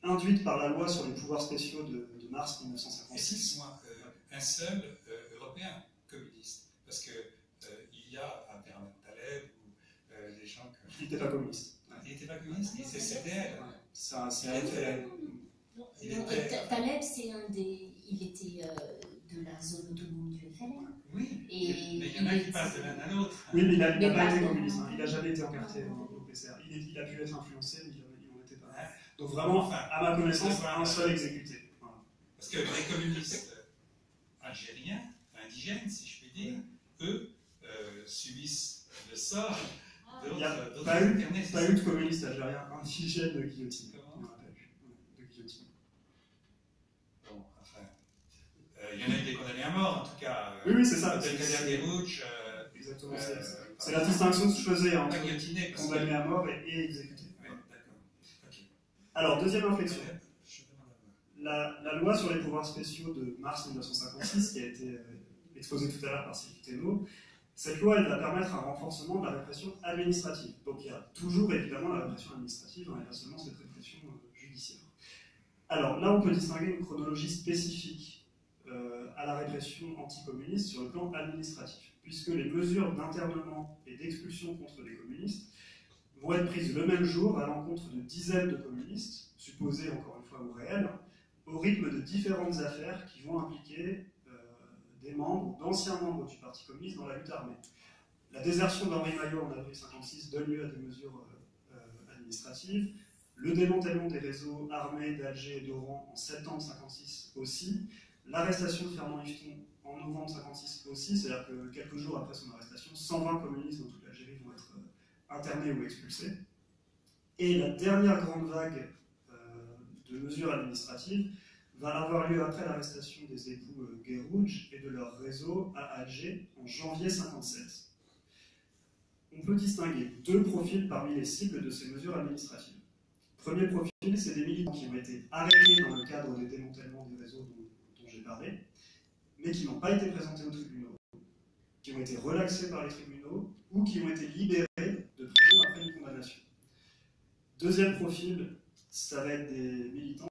induite par la loi sur les pouvoirs spéciaux de mars 1956. Excuse-moi, un seul Européen communiste, parce que il y a à Bernard Taleb ou des gens que... Il n'était pas communiste. Il n'était pas communiste, il était CDL. Taleb, c'est un des... Il était de la zone autonome du FLN. Oui, Et mais il y en a qui passent de l'un à l'autre. Oui, mais il n'a Mais pas pas été de- communiste, hein. Il n'a jamais été encarté au PCR. Il a pu être influencé, mais il n'en était pas. Ouais. Donc vraiment, Enfin, à ma connaissance, voilà. un seul exécuté. Voilà. Parce que les communistes algériens, indigènes, si je puis dire, eux, subissent le sort Il n'y a d'autres pas eu internés. de communiste algérien indigène de guillotine. Il n'y en a pas eu. De guillotine. Bon, enfin, il y en a eu des condamnés à mort, en tout cas. Oui, c'est ça. Abdelkader Guerrouch. Exactement. C'est la distinction que je faisais Pas entre guillotiné, parce condamné que. à mort et exécuté. Ouais, d'accord. Ok. Alors, deuxième réflexion. Je demande à voir. La loi sur les pouvoirs spéciaux de mars 1956, qui a été exposée tout à l'heure par Sylvie Thénault, cette loi, elle va permettre un renforcement de la répression administrative. Donc il y a toujours évidemment la répression administrative, hein, et pas seulement cette répression judiciaire. Alors là, on peut distinguer une chronologie spécifique à la répression anticommuniste sur le plan administratif, puisque les mesures d'internement et d'expulsion contre les communistes vont être prises le même jour à l'encontre de dizaines de communistes, supposés encore une fois ou réels, au rythme de différentes affaires qui vont impliquer des membres, d'anciens membres du Parti communiste dans la lutte armée. La désertion d'Henri Maillot en avril 1956 donne lieu à des mesures administratives. Le démantèlement des réseaux armés d'Alger et d'Oran en septembre 1956 aussi. L'arrestation de Fernand Yveton en novembre 1956 aussi, c'est-à-dire que quelques jours après son arrestation, 120 communistes dans toute l'Algérie vont être internés ou expulsés. Et la dernière grande vague de mesures administratives va avoir lieu après l'arrestation des époux Guerrouch et de leur réseau à Alger en janvier 1957. On peut distinguer deux profils parmi les cibles de ces mesures administratives. Premier profil, c'est des militants qui ont été arrêtés dans le cadre des démantèlements des réseaux dont j'ai parlé, mais qui n'ont pas été présentés aux tribunaux, qui ont été relaxés par les tribunaux ou qui ont été libérés de prison après une condamnation. Deuxième profil, ça va être des militants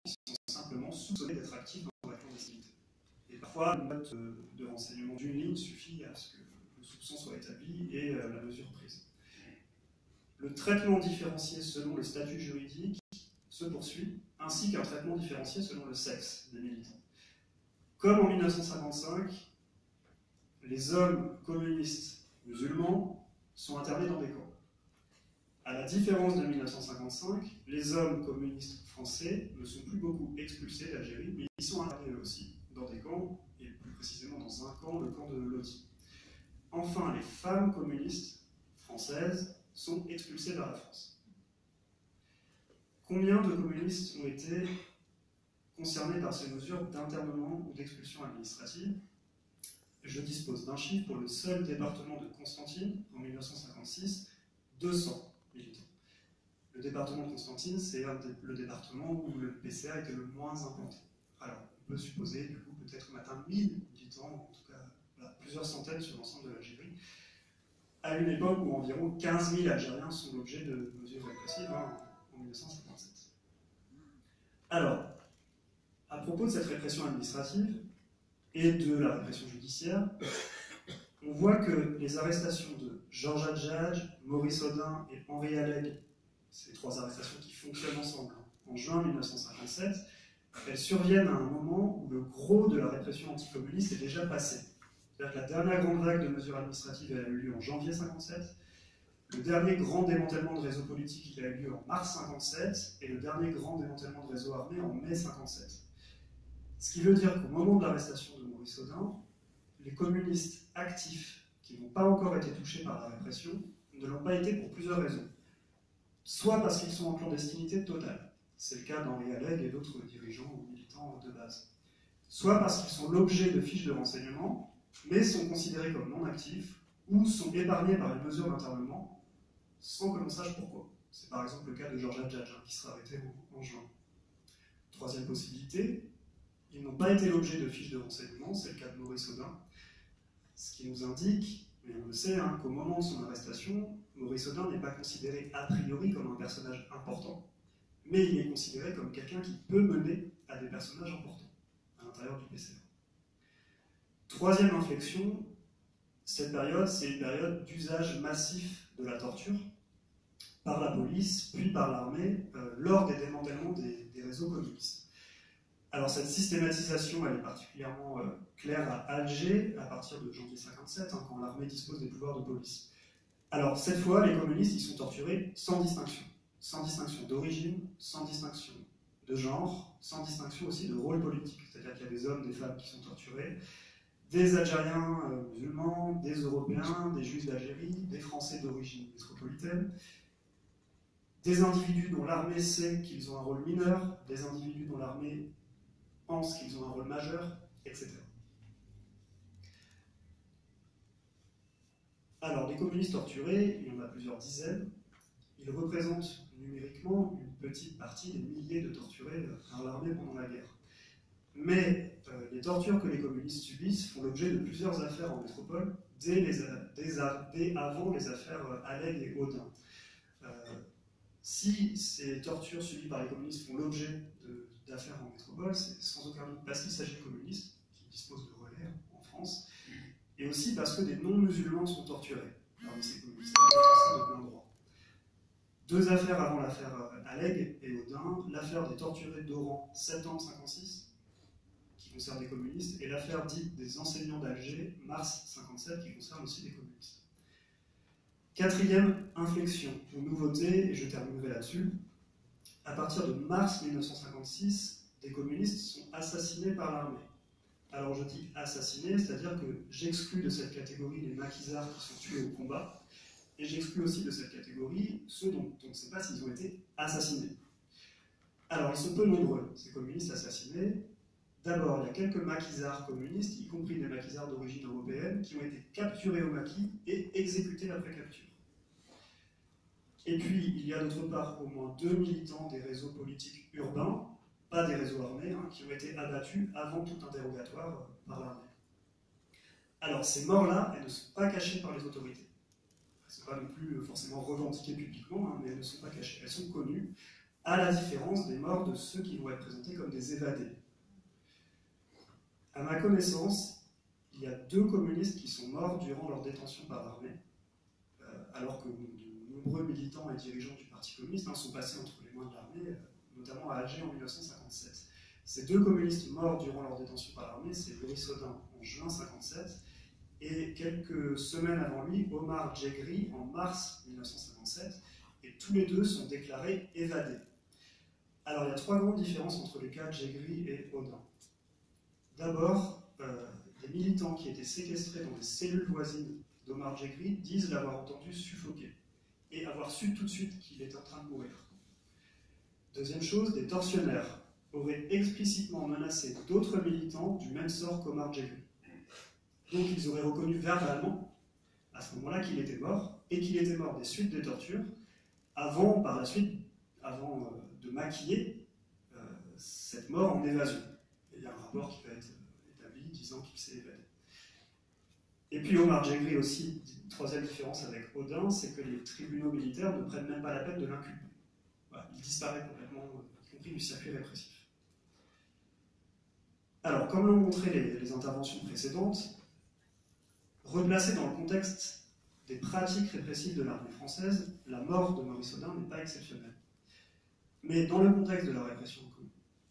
qui sont simplement soupçonnés d'être actifs dans la clandestinité. Et parfois, une note de renseignement d'une ligne suffit à ce que le soupçon soit établi et la mesure prise. Le traitement différencié selon le statut juridique se poursuit, ainsi qu'un traitement différencié selon le sexe des militants. Comme en 1955, les hommes communistes musulmans sont internés dans des camps. À la différence de 1955, les hommes communistes français ne sont plus beaucoup expulsés d'Algérie, mais ils sont internés eux aussi dans des camps, et plus précisément dans un camp, le camp de Lodi. Enfin, les femmes communistes françaises sont expulsées vers la France. Combien de communistes ont été concernés par ces mesures d'internement ou d'expulsion administrative? Je dispose d'un chiffre pour le seul département de Constantine, en 1956, 200 militants. Le département de Constantine, c'est le département où le PCA était le moins implanté. Alors, on peut supposer, du coup, peut-être qu'on atteint 1000 militants, en tout cas voilà, plusieurs centaines sur l'ensemble de l'Algérie, à une époque où environ 15 000 Algériens sont l'objet de mesures répressives, hein, en 1957. Alors, à propos de cette répression administrative et de la répression judiciaire, on voit que les arrestations de Georges Adjadj, Maurice Audin et Henri Alleg, ces trois arrestations qui fonctionnent ensemble, en juin 1957, elles surviennent à un moment où le gros de la répression anticommuniste est déjà passé. C'est-à-dire que la dernière grande vague de mesures administratives elle a eu lieu en janvier 1957, le dernier grand démantèlement de réseau politique il a eu lieu en mars 1957, et le dernier grand démantèlement de réseau armé en mai 1957. Ce qui veut dire qu'au moment de l'arrestation de Maurice Audin, les communistes actifs qui n'ont pas encore été touchés par la répression ne l'ont pas été pour plusieurs raisons. Soit parce qu'ils sont en clandestinité totale, c'est le cas d'Henri Alleg et d'autres dirigeants ou militants de base. Soit parce qu'ils sont l'objet de fiches de renseignement, mais sont considérés comme non actifs, ou sont épargnés par une mesure d'internement, sans que l'on sache pourquoi. C'est par exemple le cas de Georges Adjadj, qui sera arrêté en juin. Troisième possibilité, ils n'ont pas été l'objet de fiches de renseignement, c'est le cas de Maurice Audin, ce qui nous indique, mais on le sait, hein, qu'au moment de son arrestation, Maurice Audin n'est pas considéré a priori comme un personnage important, mais il est considéré comme quelqu'un qui peut mener à des personnages importants à l'intérieur du PCA. Troisième inflexion, cette période, c'est une période d'usage massif de la torture par la police, puis par l'armée, lors des démantèlements des réseaux communistes. Alors cette systématisation, elle est particulièrement claire à Alger, à partir de janvier 57, hein, quand l'armée dispose des pouvoirs de police. Alors cette fois, les communistes, ils sont torturés sans distinction d'origine, sans distinction de genre, sans distinction aussi de rôle politique. C'est-à-dire qu'il y a des hommes, des femmes qui sont torturés, des Algériens musulmans, des Européens, des Juifs d'Algérie, des Français d'origine métropolitaine, des individus dont l'armée sait qu'ils ont un rôle mineur, des individus dont l'armée pense qu'ils ont un rôle majeur, etc. Alors, les communistes torturés, il y en a plusieurs dizaines, ils représentent numériquement une petite partie des milliers de torturés par l'armée pendant la guerre. Mais les tortures que les communistes subissent font l'objet de plusieurs affaires en métropole, dès avant les affaires Alleg et Audin. Si ces tortures subies par les communistes font l'objet d'affaires en métropole, c'est sans aucun doute parce qu'il s'agit de communistes qui disposent de relais en France, et aussi parce que des non-musulmans sont torturés parmi ces communistes, de plein droit. Deux affaires avant l'affaire Alleg et Audin, l'affaire des torturés d'Oran, septembre 56, qui concerne des communistes, et l'affaire dite des enseignants d'Alger, mars 57, qui concerne aussi des communistes. Quatrième inflexion ou nouveauté, et je terminerai là-dessus, à partir de mars 1956, des communistes sont assassinés par l'armée. Alors je dis assassinés, c'est-à-dire que j'exclus de cette catégorie les maquisards qui sont tués au combat, et j'exclus aussi de cette catégorie ceux dont on ne sait pas s'ils ont été assassinés. Alors ils sont peu nombreux, ces communistes assassinés. D'abord, il y a quelques maquisards communistes, y compris des maquisards d'origine européenne, qui ont été capturés au maquis et exécutés après capture. Et puis, il y a d'autre part au moins 2 militants des réseaux politiques urbains, pas des réseaux armés, hein, qui ont été abattus avant tout interrogatoire par l'armée. Alors, ces morts-là, elles ne sont pas cachées par les autorités. Elles ne sont pas non plus forcément revendiquées publiquement, hein, mais elles ne sont pas cachées. Elles sont connues, à la différence des morts de ceux qui vont être présentés comme des évadés. À ma connaissance, il y a 2 communistes qui sont morts durant leur détention par l'armée, alors que de nombreux militants et dirigeants du Parti communiste sont passés entre les mains de l'armée, notamment à Alger en 1957. Ces 2 communistes morts durant leur détention par l'armée, c'est Boris Audin en juin 1957, et quelques semaines avant lui, Omar Djeghri en mars 1957, et tous les 2 sont déclarés évadés. Alors il y a 3 grandes différences entre les cas Djeghri et Audin. D'abord, des militants qui étaient séquestrés dans des cellules voisines d'Omar Djeghri disent l'avoir entendu suffoquer et avoir su tout de suite qu'il était en train de mourir. Deuxième chose, des tortionnaires auraient explicitement menacé d'autres militants du même sort qu'Omar Djeghri. Donc ils auraient reconnu verbalement, à ce moment-là, qu'il était mort, et qu'il était mort des suites des tortures, avant, par la suite, de maquiller cette mort en évasion. Il y a un rapport qui va être établi disant qu'il s'est évadé. Et puis Omar Djeghri aussi, troisième différence avec Audin, c'est que les tribunaux militaires ne prennent même pas la peine de l'inculper. Voilà, il disparaît complètement, y compris du circuit répressif. Alors, comme l'ont montré les interventions précédentes, replacée dans le contexte des pratiques répressives de l'armée française, la mort de Maurice Audin n'est pas exceptionnelle. Mais dans le contexte de la répression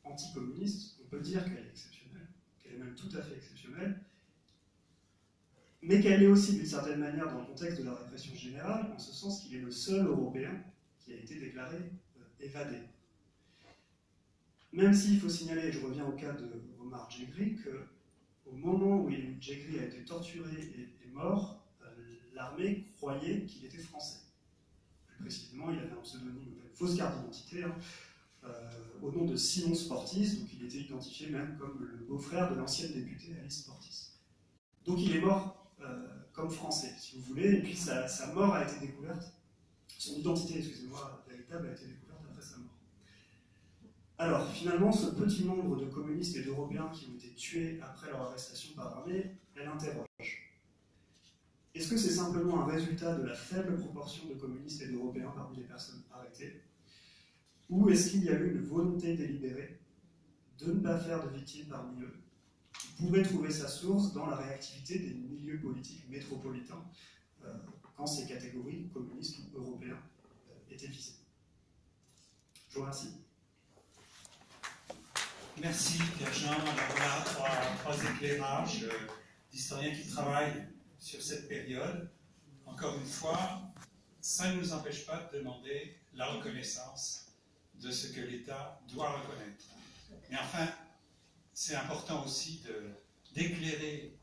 anticommuniste, on peut dire qu'elle est exceptionnelle, qu'elle est même tout à fait exceptionnelle, mais qu'elle est aussi d'une certaine manière dans le contexte de la répression générale, en ce sens qu'il est le seul Européen qui a été déclaré évadé. Même s'il faut signaler, et je reviens au cas de Omar Djeghri, qu'au moment où Djeghri a été torturé et mort, l'armée croyait qu'il était français. Plus précisément, il avait un pseudonyme, une fausse carte d'identité, au nom de Simon Sportis, donc il était identifié même comme le beau-frère de l'ancienne députée Alice Sportis. Donc il est mort comme français, si vous voulez, et puis sa mort a été découverte, son identité, excusez-moi, véritable a été découverte après sa mort. Alors, finalement, ce petit nombre de communistes et d'Européens qui ont été tués après leur arrestation par l'armée, elle interroge. Est-ce que c'est simplement un résultat de la faible proportion de communistes et d'Européens parmi les personnes arrêtées? Ou est-ce qu'il y a eu une volonté délibérée de ne pas faire de victimes parmi eux, qui pourrait trouver sa source dans la réactivité des milieux politiques métropolitains quand ces catégories, communistes ou européens, étaient visées? Je vous remercie. Merci Pierre-Jean. Alors voilà trois éclairages d'historiens qui travaillent sur cette période. Encore une fois, ça ne nous empêche pas de demander la reconnaissance de ce que l'État doit reconnaître. Mais enfin, c'est important aussi d'éclairer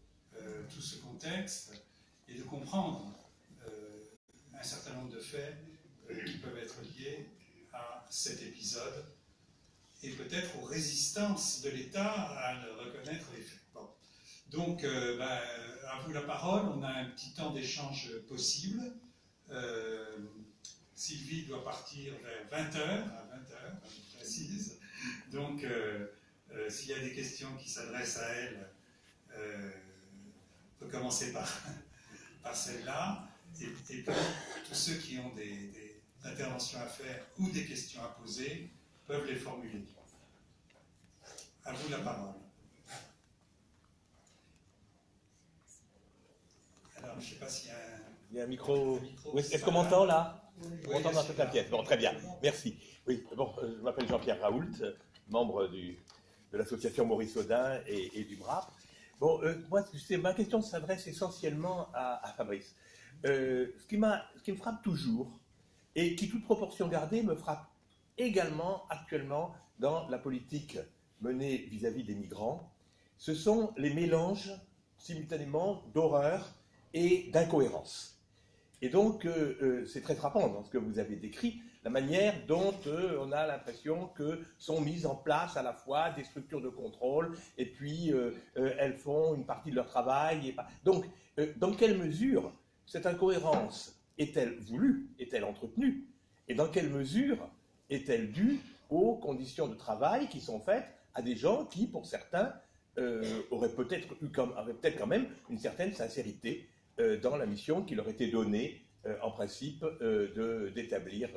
tout ce contexte et de comprendre un certain nombre de faits qui peuvent être liés à cet épisode et peut-être aux résistances de l'État à reconnaître les faits. Bon. Donc, à vous la parole, on a un petit temps d'échange possible. Sylvie doit partir vers 20h, à 20h, précise. Donc, s'il y a des questions qui s'adressent à elle, on peut commencer par celle-là. Et puis, tous ceux qui ont des interventions à faire ou des questions à poser peuvent les formuler. À vous la parole. Alors, je ne sais pas s'il y a il y a un micro. micro. Oui, est-ce qu'on m'entend là? Oui, On m'entend dans toute la pièce. Bon, très bien. Merci. Oui, bon, je m'appelle Jean-Pierre Raoult, membre de l'association Maurice Audin et du BRAP. Bon, moi, ma question s'adresse essentiellement à Fabrice. Ce qui me frappe toujours, et qui, toute proportion gardée, me frappe également actuellement dans la politique menée vis-à-vis des migrants, ce sont les mélanges simultanément d'horreur et d'incohérence. Et donc, c'est très frappant dans ce que vous avez décrit, la manière dont on a l'impression que sont mises en place à la fois des structures de contrôle et puis elles font une partie de leur travail. Donc, dans quelle mesure cette incohérence est-elle voulue, est-elle entretenue? Et dans quelle mesure est-elle due aux conditions de travail qui sont faites à des gens qui, pour certains, auraient peut-être quand même une certaine sincérité dans la mission qui leur était donnée, en principe, d'établir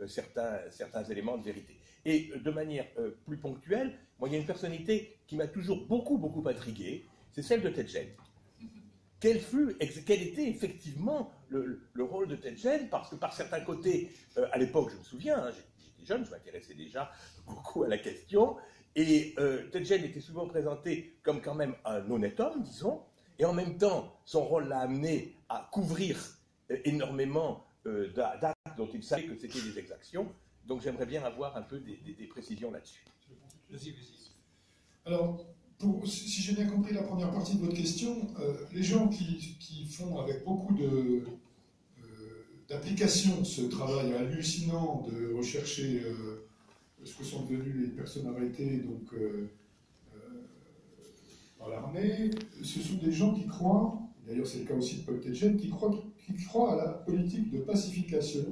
certains éléments de vérité. Et de manière plus ponctuelle, moi, il y a une personnalité qui m'a toujours beaucoup intrigué, c'est celle de Ted Jen. Quel était effectivement le rôle de Ted Jen? Parce que par certains côtés, à l'époque, je me souviens, hein, j'étais jeune, je m'intéressais déjà beaucoup à la question, et Ted Jen était souvent présenté comme quand même un honnête homme, disons, et en même temps, son rôle l'a amené à couvrir énormément d'actes dont il savait que c'était des exactions. Donc j'aimerais bien avoir un peu des précisions là-dessus. Vas-y. Alors, si j'ai bien compris la première partie de votre question, les gens qui font avec beaucoup d'application ce travail hallucinant de rechercher ce que sont devenues les personnes arrêtées donc, par l'armée, ce sont des gens qui croient, d'ailleurs c'est le cas aussi de Paul Ted Jen, qui croient à la politique de pacification